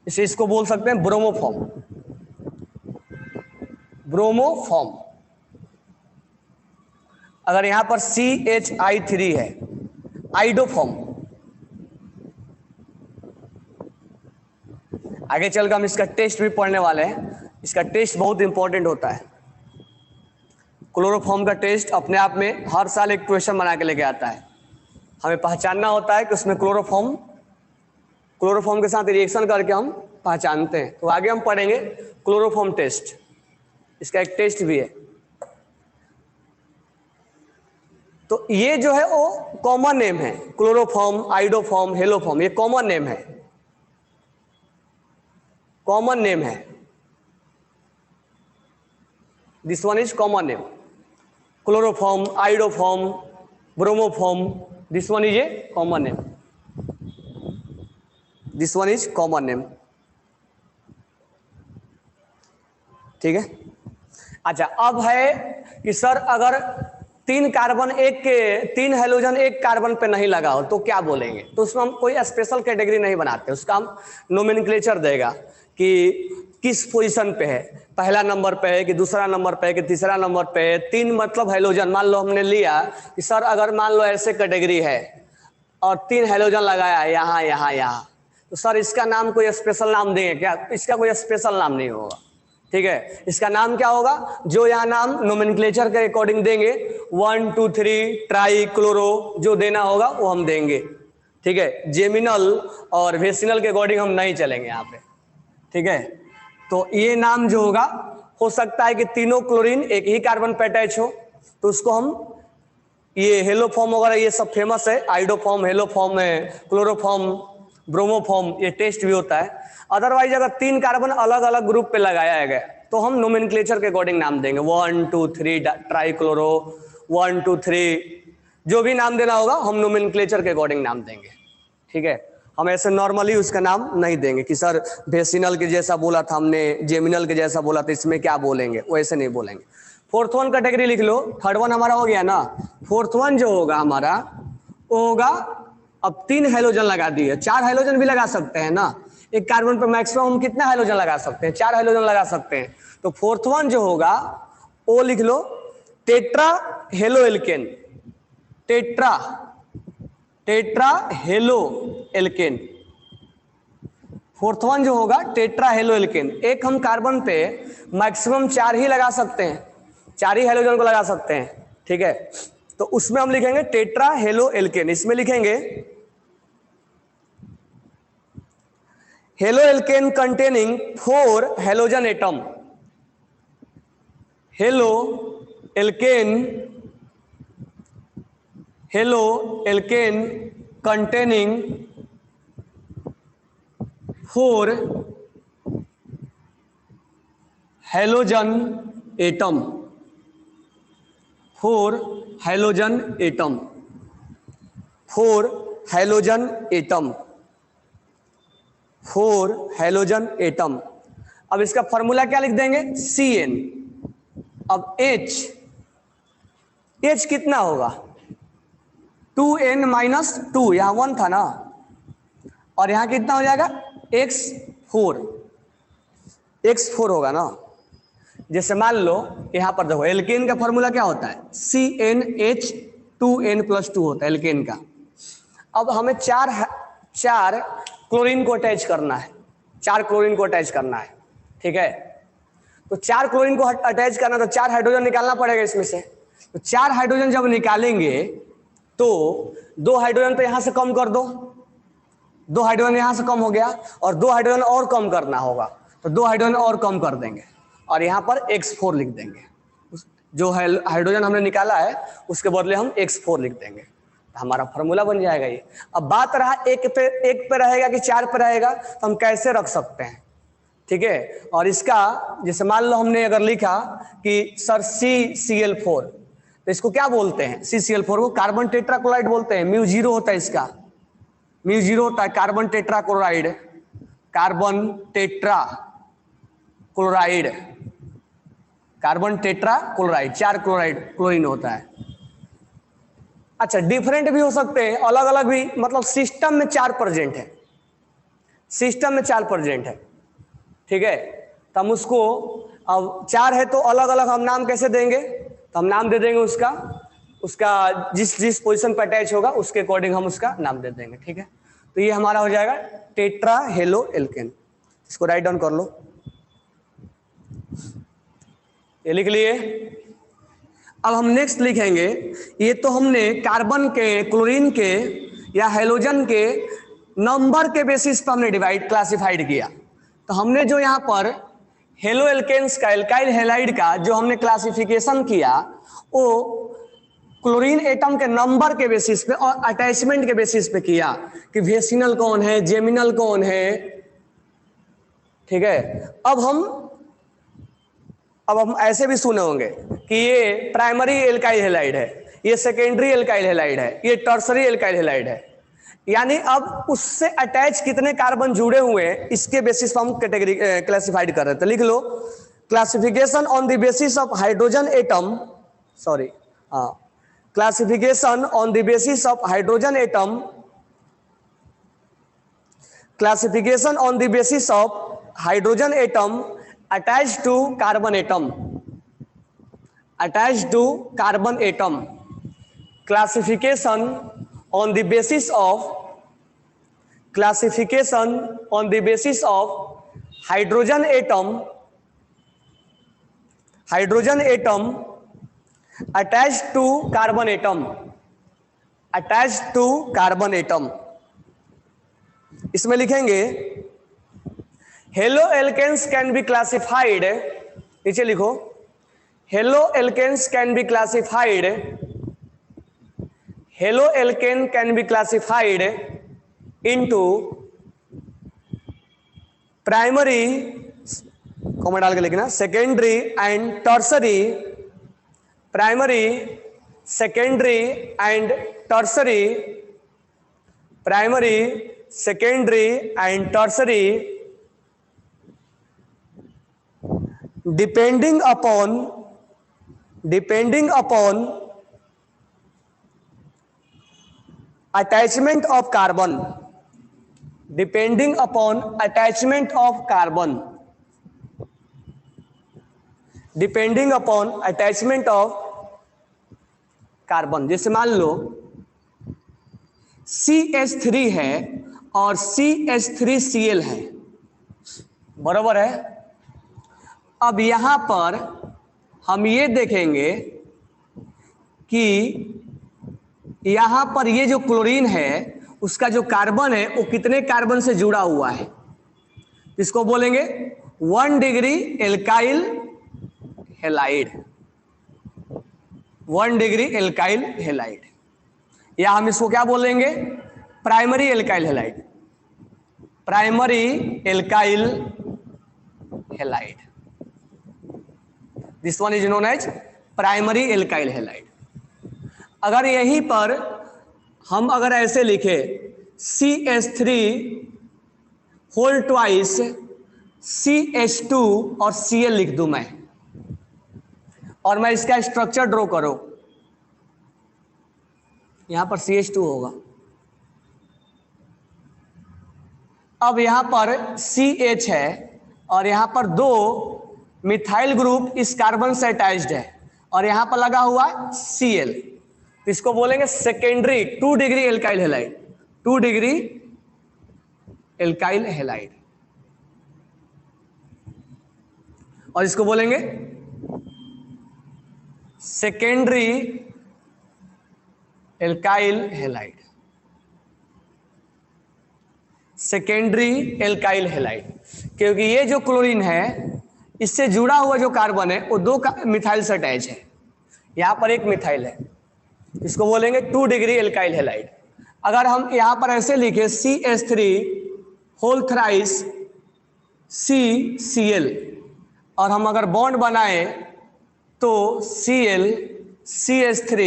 इसे इसको बोल सकते हैं ब्रोमोफॉर्म, ब्रोमोफॉर्म। अगर यहां पर CHI3 है, आइडोफॉर्म। आगे चलकर हम इसका टेस्ट भी पढ़ने वाले हैं, इसका टेस्ट बहुत इंपॉर्टेंट होता है। क्लोरोफॉर्म का टेस्ट अपने आप में हर साल एक क्वेश्चन बना के लेके आता है, हमें पहचानना होता है कि उसमें क्लोरोफॉर्म के साथ रिएक्शन करके हम पहचानते हैं। तो आगे हम पढ़ेंगे क्लोरोफॉर्म टेस्ट, इसका एक टेस्ट भी है। तो ये जो है वो कॉमन नेम है, क्लोरोफॉर्म, आइडोफॉर्म, हेलोफॉर्म, ये कॉमन नेम है, कॉमन नेम है, this one is common name, chloroform, iodoform, bromoform, this one is a common name, this one is common name, ठीक है। अच्छा, अब है कि सर अगर 3 हेलोजन एक कार्बन पे नहीं लगा हो तो क्या बोलेंगे, तो उसमें हम कोई स्पेशल कैटेगरी नहीं बनाते, उसका हम नोमेनक्लेचर देगा कि किस पोजीशन पे है, पहला नंबर पे है कि दूसरा नंबर पे है कि तीसरा नंबर पे है। 3 मतलब हेलोजन, मान लो हमने लिया कि सर अगर मान लो ऐसे कैटेगरी है और 3 हेलोजन लगाया यहाँ यहाँ यहाँ, तो सर इसका नाम कोई स्पेशल नाम देंगे क्या, इसका कोई स्पेशल नाम नहीं होगा, ठीक है। इसका नाम क्या होगा, जो यहाँ नाम नोमेनक्लेचर के अकॉर्डिंग देंगे, 1 2 3 ट्राई क्लोरो जो देना होगा वो हम देंगे, ठीक है। जेमिनल और वेसिनल के अकॉर्डिंग हम नहीं चलेंगे यहाँ पे, ठीक है। तो ये नाम जो होगा, हो सकता है कि तीनों क्लोरीन एक ही कार्बन पे अटैच हो, तो उसको हम ये हेलोफॉर्म वगैरह ये सब फेमस है, आइडोफॉर्म, हेलोफॉर्म है, क्लोरोफॉर्म, ब्रोमोफॉर्म, ये टेस्ट भी होता है। अदरवाइज अगर 3 कार्बन अलग अलग ग्रुप पे लगाया गया तो हम नोमेनक्लेचर के अकॉर्डिंग नाम देंगे, 1 2 3 ट्राई क्लोरो, 1 2 3 जो भी नाम देना होगा हम नोमेनक्लेचर के अकॉर्डिंग नाम देंगे, ठीक है। हम ऐसे नॉर्मली उसका नाम नहीं देंगे कि सर वेसिनल के जैसा बोला था हमने, जेमिनल के जैसा बोला था, इसमें क्या बोलेंगे, वो ऐसे नहीं बोलेंगे। 4th वन कैटेगरी लिख लो, 3rd वन हमारा हो गया ना। 4th वन जो होगा हमारा वो होगा, अब 3 हेलोजन लगा दिए, 4 हेलोजन भी लगा सकते हैं ना, एक कार्बन पर मैक्सिमम हम कितना हेलोजन लगा सकते हैं, 4 हेलोजन लगा सकते हैं। तो 4th वन जो होगा वो लिख लो tetrahaloalkane, tetrahaloalkane. 4th one जो होगा टेट्रा हेलो एल्केन। एक हम कार्बन पे मैक्सिमम 4 ही लगा सकते हैं, 4 ही हेलोजन को लगा सकते हैं, ठीक है। तो उसमें हम लिखेंगे टेट्रा हेलो एल्केन, इसमें लिखेंगे halo alkane containing 4 halogen atom, haloalkane containing 4 halogen atom, 4 halogen atom, 4 halogen atom, 4 halogen atom. अब इसका फॉर्मूला क्या लिख देंगे, CN। अब H कितना होगा 2n माइनस 2, यहां 1 था ना, और यहां कितना हो जाएगा x4 होगा ना। जैसे मान लो यहां पर देखो एल्केन का फॉर्मूला क्या होता है CnH2n+2 होता है एल्केन का। अब हमें चार क्लोरीन को अटैच करना है, 4 क्लोरीन को अटैच करना है, ठीक है। तो 4 क्लोरीन को अटैच करना तो 4 हाइड्रोजन निकालना पड़ेगा इसमें से। तो 4 हाइड्रोजन जब निकालेंगे तो 2 हाइड्रोजन तो यहां से कम कर दो, 2 हाइड्रोजन यहां से कम हो गया, और 2 हाइड्रोजन और कम करना होगा, तो 2 हाइड्रोजन और कम कर देंगे और यहां पर x4 लिख देंगे। जो हाइड्रोजन हमने निकाला है उसके बदले हम x4 लिख देंगे, तो हमारा फॉर्मूला बन जाएगा ये। अब बात रहा एक पे रहेगा कि 4 पे रहेगा, तो हम कैसे रख सकते हैं, ठीक है। और इसका जैसे मान लो हमने अगर लिखा कि सर CCl4, तो इसको क्या बोलते हैं CCl4 को कार्बन टेट्राक्लोराइड बोलते हैं। μ0 होता है इसका, μ0 होता है carbon tetrachloride, carbon tetrachloride, carbon tetrachloride, 4 chlorine होता है। अच्छा डिफरेंट भी हो सकते हैं, अलग अलग भी, मतलब सिस्टम में 4 प्रेजेंट है, सिस्टम में 4 प्रेजेंट है, ठीक है। तो हम उसको अब 4 है तो अलग अलग हम नाम कैसे देंगे, तो हम नाम दे देंगे उसका जिस पोजीशन पर अटैच होगा उसके अकॉर्डिंग हम उसका नाम दे देंगे, ठीक है। तो ये हमारा हो जाएगा टेट्रा हेलो एल्केन। इसको राइट डाउन कर लो, ये लिख लिए। अब हम नेक्स्ट लिखेंगे, ये तो हमने कार्बन के, क्लोरीन के या हेलोजन के नंबर के बेसिस पर हमने क्लासिफाइड किया। तो हमने जो यहाँ पर हेलो एल्केन्स का, एल्काइल हैलाइड का जो हमने क्लासिफिकेशन किया वो क्लोरीन एटम के नंबर के बेसिस पे और अटैचमेंट के बेसिस पे किया कि वेसिनल कौन है, जेमिनल कौन है, ठीक है। अब हम ऐसे भी सुने होंगे कि ये प्राइमरी एल्काइल हैलाइड है, ये सेकेंडरी एल्काइल हैलाइड है, ये टर्सरी एल्काइल हैलाइड है। यानी अब उससे अटैच कितने कार्बन जुड़े हुए हैं इसके बेसिस पर हम कैटेगरी क्लासिफाइड कर रहे हैं। तो लिख लो classification on the basis of hydrogen atom, sorry classification on the basis of hydrogen atom, classification on the basis of hydrogen atom attached to carbon atom, attached to carbon atom, classification on the basis of, classification on the basis of hydrogen atom, hydrogen atom attached to carbon atom, attached to carbon atom। इसमें लिखेंगे haloalkanes can be classified, नीचे लिखो haloalkanes can be classified, haloalkane can be classified into primary, comma डाल के लिखना, secondary and tertiary, primary, secondary and tertiary, primary, secondary and tertiary, depending upon attachment of carbon, depending upon attachment of carbon, depending upon attachment of carbon। जैसे मान लो CH3 है और CH3Cl है, बराबर है। अब यहां पर हम ये देखेंगे कि यहां पर ये जो क्लोरीन है उसका जो कार्बन है वो कितने कार्बन से जुड़ा हुआ है, इसको बोलेंगे 1 degree alkyl halide, 1 degree alkyl halide, या हम इसको क्या बोलेंगे primary alkyl halide, primary alkyl halide. This one is known as primary alkyl halide. अगर यहीं पर हम अगर ऐसे लिखे CH3 होल ट्वाइस CH2 और Cl लिख दूं मैं, और मैं इसका स्ट्रक्चर ड्रॉ करूं, यहां पर CH2 होगा। अब यहां पर CH है और यहां पर 2 मिथाइल ग्रुप इस कार्बन से अटैच्ड है और यहां पर लगा हुआ है Cl, तो इसको बोलेंगे secondary 2 degree alkyl halide, 2 degree alkyl halide, और इसको बोलेंगे secondary alkyl halide, secondary alkyl halide, क्योंकि ये जो क्लोरीन है इससे जुड़ा हुआ जो कार्बन है वो 2 मिथाइल से अटैच है। यहां पर एक मिथाइल है, इसको बोलेंगे 2 डिग्री एल्काइल हैलाइड। अगर हम यहां पर ऐसे लिखे CH3 होल थ्राइस CCl और हम अगर बॉन्ड बनाए तो Cl CH3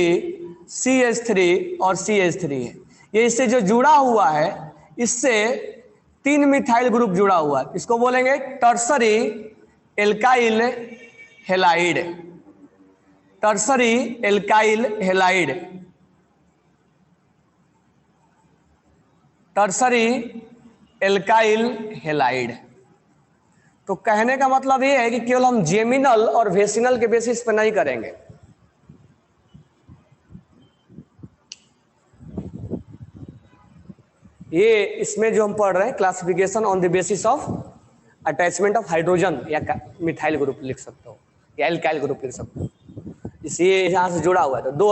CH3 और CH3 है। ये इससे जो जुड़ा हुआ है इससे 3 मिथाइल ग्रुप जुड़ा हुआ है, इसको बोलेंगे tertiary alkyl halide, tertiary alkyl halide, tertiary alkyl halide. तो कहने का मतलब ये है कि केवल हम जेमिनल और वेसिनल के बेसिस पर नहीं करेंगे, ये इसमें जो हम पढ़ रहे हैं classification on the basis of attachment of hydrogen या मिथाइल ग्रुप लिख सकते हो या एल्काइल ग्रुप लिख सकते हो, इसलिए यहां से जुड़ा हुआ है। तो 2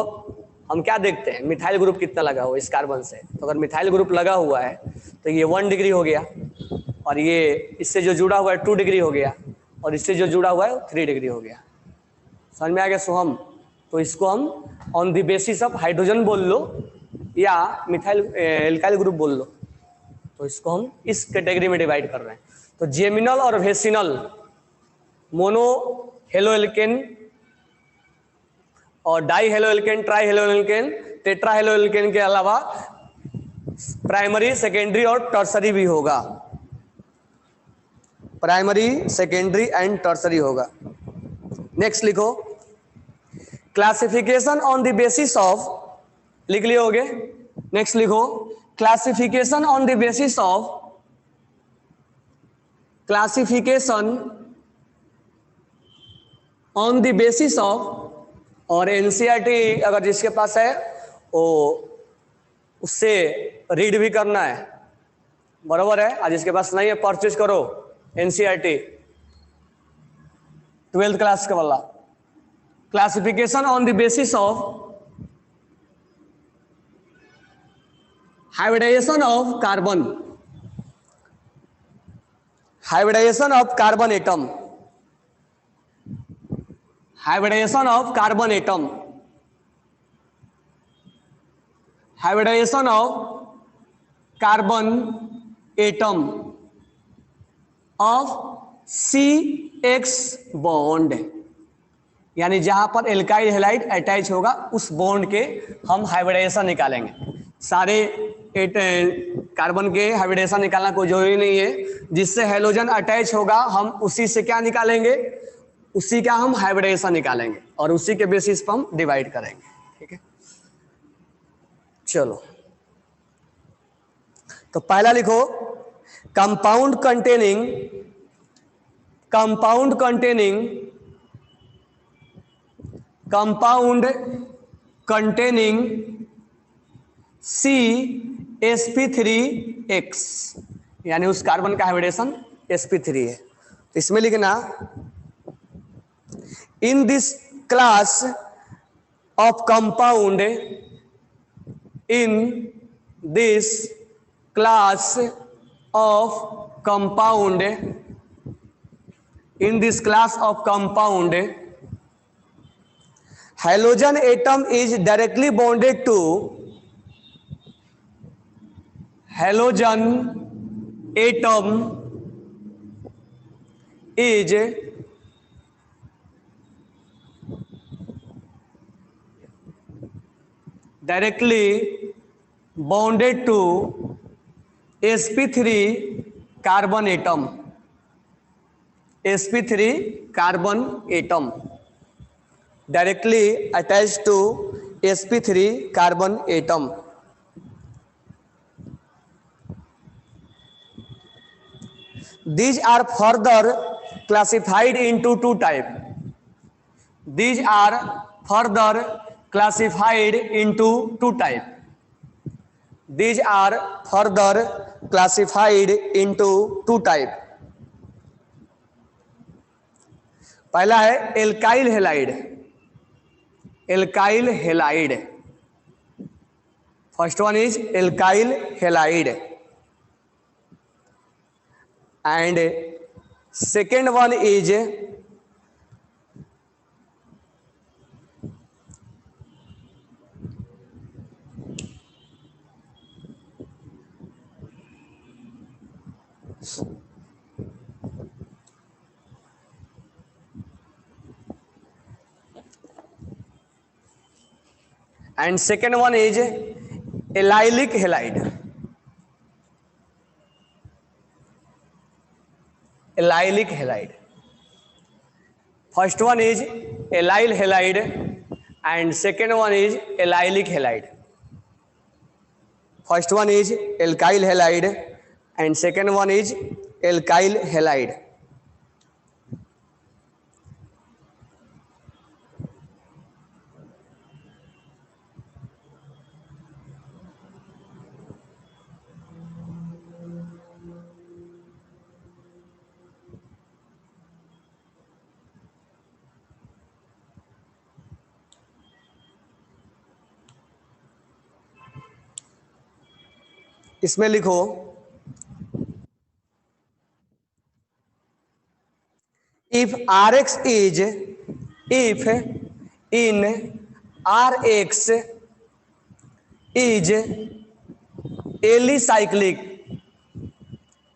हम क्या देखते हैं, मिथाइल ग्रुप कितना लगा हुआ है इस कार्बन से, तो अगर मिथाइल ग्रुप लगा हुआ है तो ये 1 डिग्री हो गया और ये इससे जो जुड़ा हुआ है 2 डिग्री हो गया और इससे जो जुड़ा हुआ है 3 डिग्री हो गया। समझ में आ गया सोहम? तो इसको हम on the basis of hydrogen बोल लो या मिथाइल एल्काइल ग्रुप बोल लो, तो इसको हम इस कैटेगरी में डिवाइड कर रहे हैं। तो जेमिनल और वेसिनल, मोनो हेलो एल्केन और die halo alkane, tetrahaloalkane, tetra halo alkane के अलावा प्राइमरी सेकेंडरी और टर्सरी भी होगा, प्राइमरी सेकेंडरी एंड टर्सरी होगा। नेक्स्ट लिखो classification on the basis of, लिख लिए होगे। नेक्स्ट लिखो classification on the basis of, classification on the basis of, और एनसीईआरटी अगर जिसके पास है वो उससे रीड भी करना है, बराबर है। आज जिसके पास नहीं है परचेज करो एनसीईआरटी 12th क्लास का वाला। Classification on the basis of hybridization of carbon, hybridization of carbon atom, hybridization of carbon atom, hybridization of carbon atom of CX bond, यानी जहां पर एल्काइल हैलाइड अटैच होगा उस बॉन्ड के हम हाइब्रिडाइजेशन निकालेंगे। सारे कार्बन के हाइब्रिडेशन निकालना कोई जरूरी नहीं है, जिससे हेलोजन अटैच होगा हम उसी से क्या निकालेंगे, उसी का हम हाइब्रिडेशन निकालेंगे और उसी के बेसिस पर हम डिवाइड करेंगे। ठीक है, चलो तो पहला लिखो compound containing, compound containing, compound containing CsP3X, यानी उस कार्बन का हाइब्रिडेशन sp3 है। तो इसमें लिखना in this class of compound, in this class of compound, in this class of compound halogen atom is directly bonded to, halogen atom is directly bonded to sp3 carbon atom, sp3 carbon atom। directly attached to sp3 carbon atom. These are further classified into two types. These are further classified into two types. These are further classified into two types. पहला है alkyl halide. Alkyl halide. First one is alkyl halide and second one is allylic halide. Allylic halide. First one is allyl halide and second one is allylic halide. First one is alkyl halide and second one is alkyl halide. इसमें लिखो if Rx is if in Rx is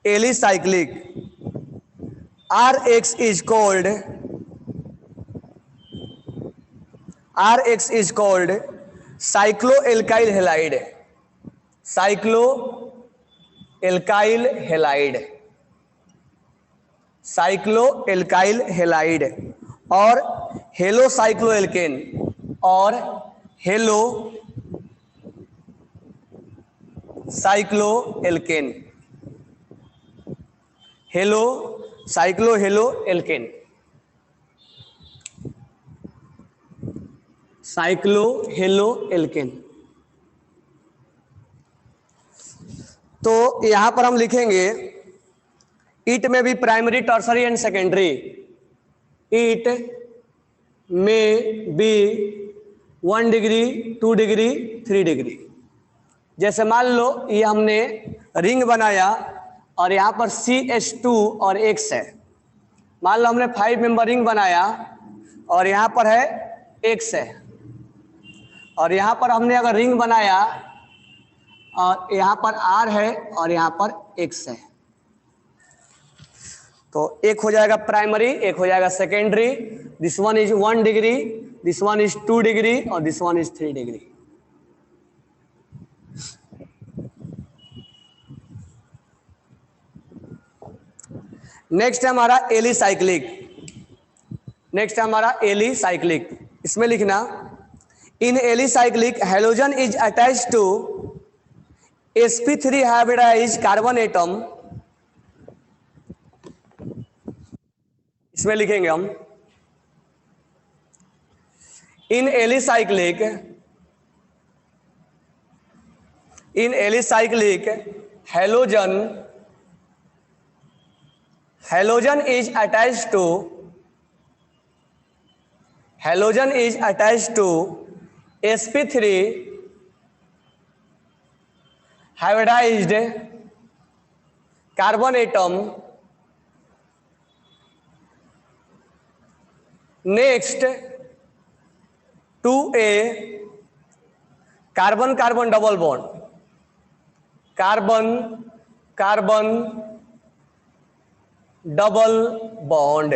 alicyclic Rx is called cycloalkyl halide. cycloalkyl halide और हेलोसाइक्लोएल्केन साइक्लोहेलोएल्केन. तो यहां पर हम लिखेंगे it may be primary tertiary and secondary. It may be 1 degree 2 degree 3 degree. जैसे मान लो ये हमने रिंग बनाया और यहाँ पर CH2 और X है. मान लो हमने 5 मेंबर रिंग बनाया और यहाँ पर है X है और यहाँ पर हमने अगर रिंग बनाया और यहाँ पर R है और यहाँ पर X है तो एक हो जाएगा प्राइमरी, एक हो जाएगा secondary. This one is 1 degree, this one is 2 degree और this one is 3 degree. Next है हमारा एलिसाइक्लिक. इसमें लिखना in alicyclic halogen is attached to sp3 hybridised carbon atom. इसमें लिखेंगे हम in alicyclic halogen is attached to sp3 hybridised carbon atom. Next 2a carbon carbon double bond, carbon double bond.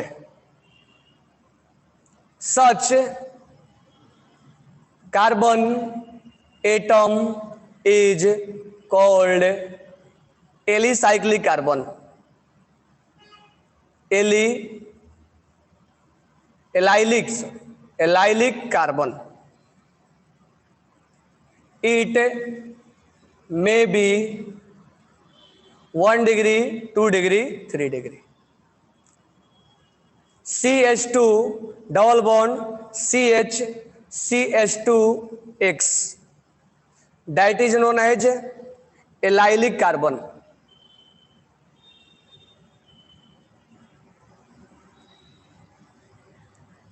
Such carbon atom is called alicyclic carbon. Allylic carbon, it may be 1 degree, 2 degree, 3 degree. CH2 double bond CH, CH2X, that is known as allylic carbon.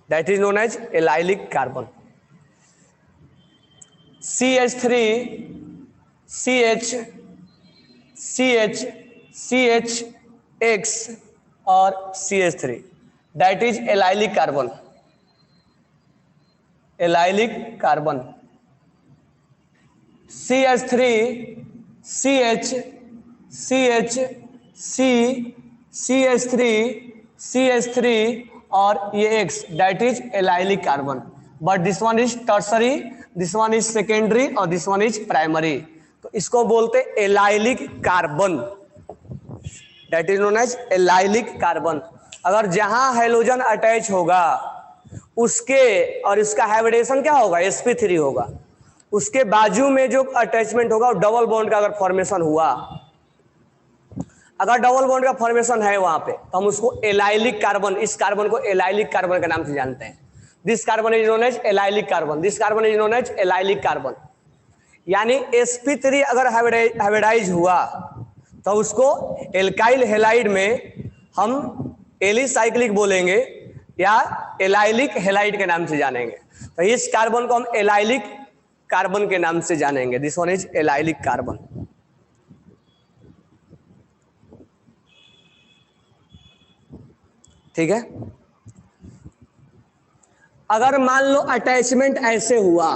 That is known as allylic carbon. CH3 CH, CH, CHX और CH3, that is allylic carbon. Allylic carbon. CH3 CH, CH, C, CH3, CH3 और ये X, that is allylic carbon. But this one is tertiary, this one is secondary और this one is primary. तो इसको बोलते allylic carbon, that is known as allylic carbon. अगर जहां hydrogen attach होगा उसके और इसका हाइब्रिडेशन क्या होगा, sp3 होगा, उसके बाजू में जो अटैचमेंट होगा डबल बॉन्ड का अगर फॉर्मेशन हुआ, अगर डबल बॉन्ड का फॉर्मेशन है वहां पे, तो हम उसको एलाइलिक कार्बन, इस कार्बन को एलाइलिक कार्बन के नाम से जानते हैं। This carbon is known as allylic carbon, this carbon is known as allylic carbon. यानी sp3 अगर हाइब्रिडाइज हुआ तो उसको एल्काइल हेलाइड में हम एलिसाइक्लिक बोलेंगे या एलाइलिक हेलाइड के नाम से जानेंगे। तो इस कार्बन को हम एलाइलिक कार्बन के नाम से जानेंगे। This one is allylic carbon. ठीक है। अगर मान लो अटैचमेंट ऐसे हुआ,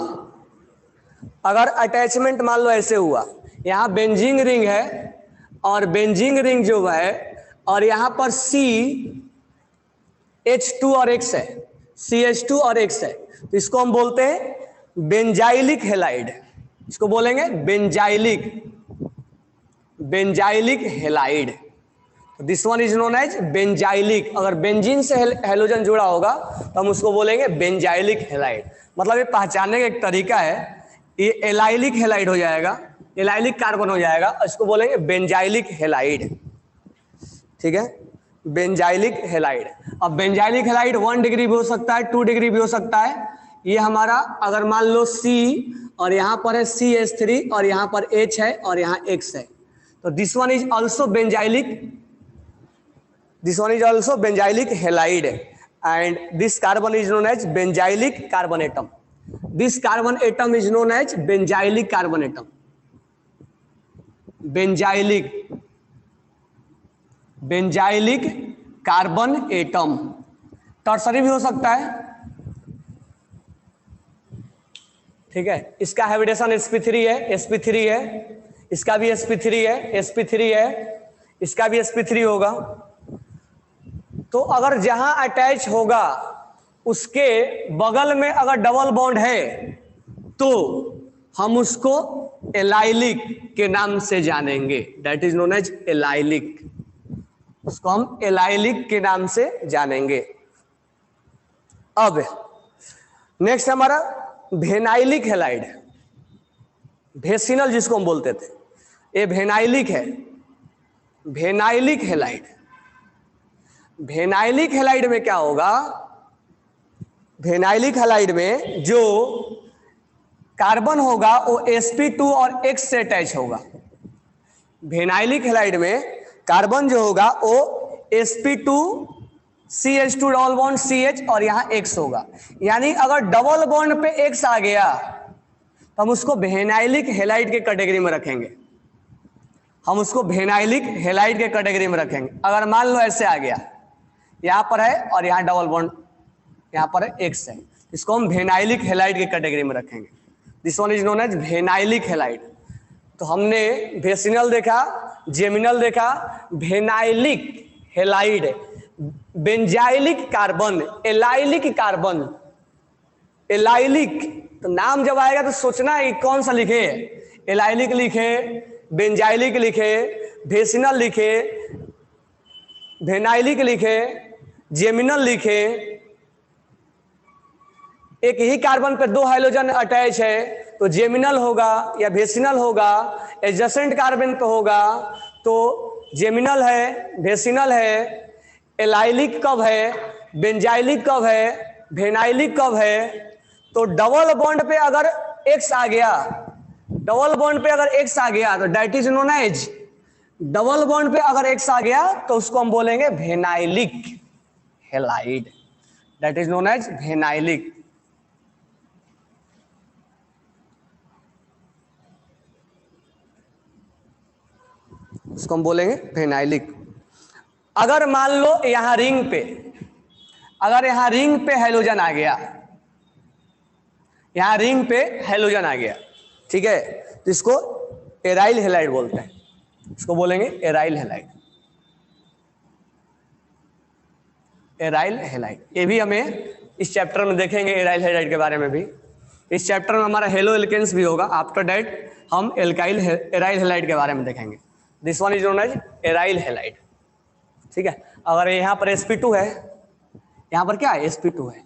अगर अटैचमेंट मान लो ऐसे हुआ, यहां बेंजीन रिंग है और बेंजीन रिंग जो है और यहां पर CH2 और X है, CH2 और X है, तो इसको हम बोलते हैं बेंजाइलिक हेलाइड। इसको बोलेंगे benzylic, benzylic halide. This one is known as benzylic. अगर बेंजीन से हेलोजन जुड़ा होगा तो हम उसको बोलेंगे बेंजाइलिक हेलाइड। मतलब ये पहचानने का एक तरीका है, ये एलाइलिक हेलाइड हो जाएगा, एलाइलिक कार्बन हो जाएगा, इसको बोलेंगे बेंजाइलिक हेलाइड। ठीक है, बेंजाइलिक हेलाइड। अब बेंजाइलिक हेलाइड 1 डिग्री भी हो सकता है, 2 डिग्री भी हो सकता है। ये हमारा अगर मान लो C और यहां पर है CH3 और यहां पर H है और यहां X है, तो this one is also benzylic, this one is also benzylic halide and this carbon is known as benzylic carbon atom. This carbon atom is known as benzylic carbon atom, benzylic, benzylic carbon atom. Tertiary भी हो सकता है। ठीक है, इसका hybridisation sp3 है, sp3 है, इसका भी sp3 है, sp3 है, इसका भी sp3 होगा। तो अगर जहां अटैच होगा उसके बगल में अगर डबल बॉन्ड है तो हम उसको एलाइलिक के नाम से जानेंगे, that is known as allylic. उसको हम एलाइलिक के नाम से जानेंगे। अब नेक्स्ट हमारा वेनाइलिक हेलाइड, वेसिनल जिसको हम बोलते थे, ये वेनाइलिक है, वेनाइलिक हेलाइड। वेनाइलिक हेलाइड में क्या होगा, वेनाइलिक हेलाइड में जो कार्बन होगा वो sp2 और X से अटैच होगा। वेनाइलिक हेलाइड में कार्बन जो होगा वो sp2 CH2 double bond CH और यहां X होगा। यानी अगर डबल बॉन्ड पे X आ गया तो हम उसको वेनाइलिक हेलाइड के कैटेगरी में रखेंगे, हम उसको वेनाइलिक हेलाइड के कैटेगरी में रखेंगे। अगर मान लो ऐसे आ गया, यहां पर है और यहां डबल बॉन्ड यहां पर है X है, इसको हम वेनाइलिक हेलाइड के कैटेगरी में रखेंगे। This one is known as vinylic halide. तो हमने वेसिनल देखा, जेमिनल देखा, vinylic halide, benzylic carbon, allylic carbon, allylic. तो नाम जब आएगा तो सोचना है कौन सा लिखे, एलाइलिक लिखे, बेंजाइलिक लिखे, वेसिनल लिखे, वेनाइलिक लिखे, जेमिनल लिखे, एक ही कार्बन पे 2 हाइड्रोजन अटैच है तो जेमिनल होगा या वेसिनल होगा। एडजेसेंट कार्बन पे होगा तो जेमिनल है, वेसिनल है, एलाइलिक कब है, बेंजाइलिक कब है, वेनाइलिक कब है। तो डबल बॉन्ड पे अगर एक्स आ गया, डबल बॉन्ड पे अगर एक्स आ गया तो that is known as, double bond पे अगर एक्स आ गया तो उसको हम बोलेंगे vinylic halide, that is known as vinylic. उसको हम बोलेंगे वेनाइलिक। अगर मान लो यहां रिंग पे, अगर यहां रिंग पे हैलोजन आ गया, यहां रिंग पे हैलोजन आ गया, ठीक है, तो इसको एराइल हेलाइड बोलते हैं, इसको बोलेंगे एराइल हेलाइड, एराइल हेलाइड। ये भी हमें इस चैप्टर में देखेंगे एराइल हेलाइड के बारे में भी। इस चैप्टर में हमारा हेलो एल्केन्स भी होगा, आफ्टर दैट हम एल्काइल एराइल हेलाइड के बारे में देखेंगे। This one is known as aryl halide, ठीक है। अगर यहाँ पर sp2 है, यहाँ पर क्या है sp2 है,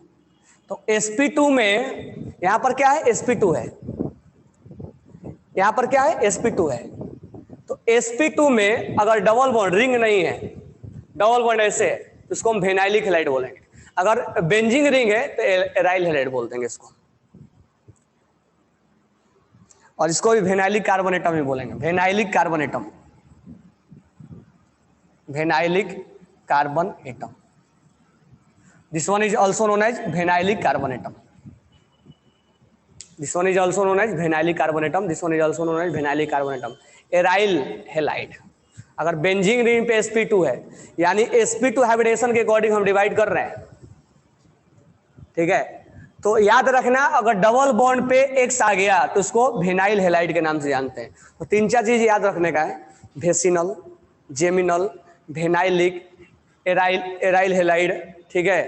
तो sp2 में यहाँ पर क्या है sp2 है, यहाँ पर क्या है sp2 है, तो sp2 में अगर डबल बॉन्ड रिंग नहीं है, डबल बॉन्ड ऐसे है तो इसको हम वेनाइलिक हेलाइड बोलेंगे। अगर बेंजिंग रिंग है तो एराइल हेलाइड बोलते हैं इसको, और इसको भी वेनाइलिक कार्बोनेटम ही बोलेंगे, vinylic carbon atom, vinylic carbon atom. This one is also known as vinylic carbon atom, this one is also known as vinylic carbon atom, this one is also known as vinylic carbon atom. Aryl halide, अगर benzene ring पे sp2 है, यानी sp2 hybridisation के according हम divide कर रहे हैं, ठीक है। तो याद रखना अगर डबल बॉन्ड पे एक्स आ गया तो उसको वेनाइल हेलाइड के नाम से जानते हैं। तो 3-4 चीज याद रखने का है, वेसिनल, जेमिनल, वेनाइलिक, एराइल हेलाइड, ठीक है,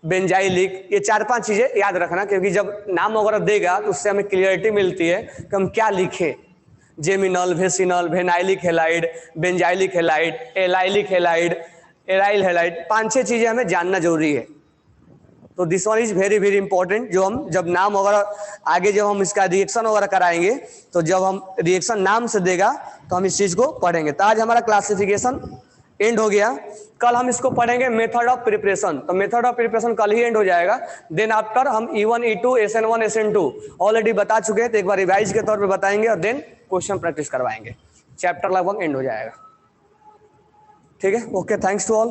बेंजाइलिक, ये 4-5 चीजें याद रखना, क्योंकि जब नाम वगैरह देगा तो उससे हमें क्लियरिटी मिलती है कि हम क्या लिखे। Geminal, vicinal, vinylic halide, benzylic halide, allylic halide, aryl halide, 5-6 चीजें हमें जानना जरूरी है। तो this one is very very important, जो हम जब नाम वगैरह आगे जब हम इसका रिएक्शन वगैरह कराएंगे तो जब हम रिएक्शन नाम से देगा तो हम इस चीज को पढ़ेंगे। तो आज हमारा क्लासिफिकेशन एंड हो गया, कल हम इसको पढ़ेंगे मेथड ऑफ प्रिपरेशन। तो मेथड ऑफ प्रिपरेशन कल ही एंड हो जाएगा। देन आफ्टर हम E1, E2, SN1, SN2 already बता चुके हैं, तो एक बार रिवाइज के तौर पे बताएंगे और देन क्वेश्चन प्रैक्टिस करवाएंगे। चैप्टर लगभग एंड हो जाएगा, ठीक है। Okay, thanks to all.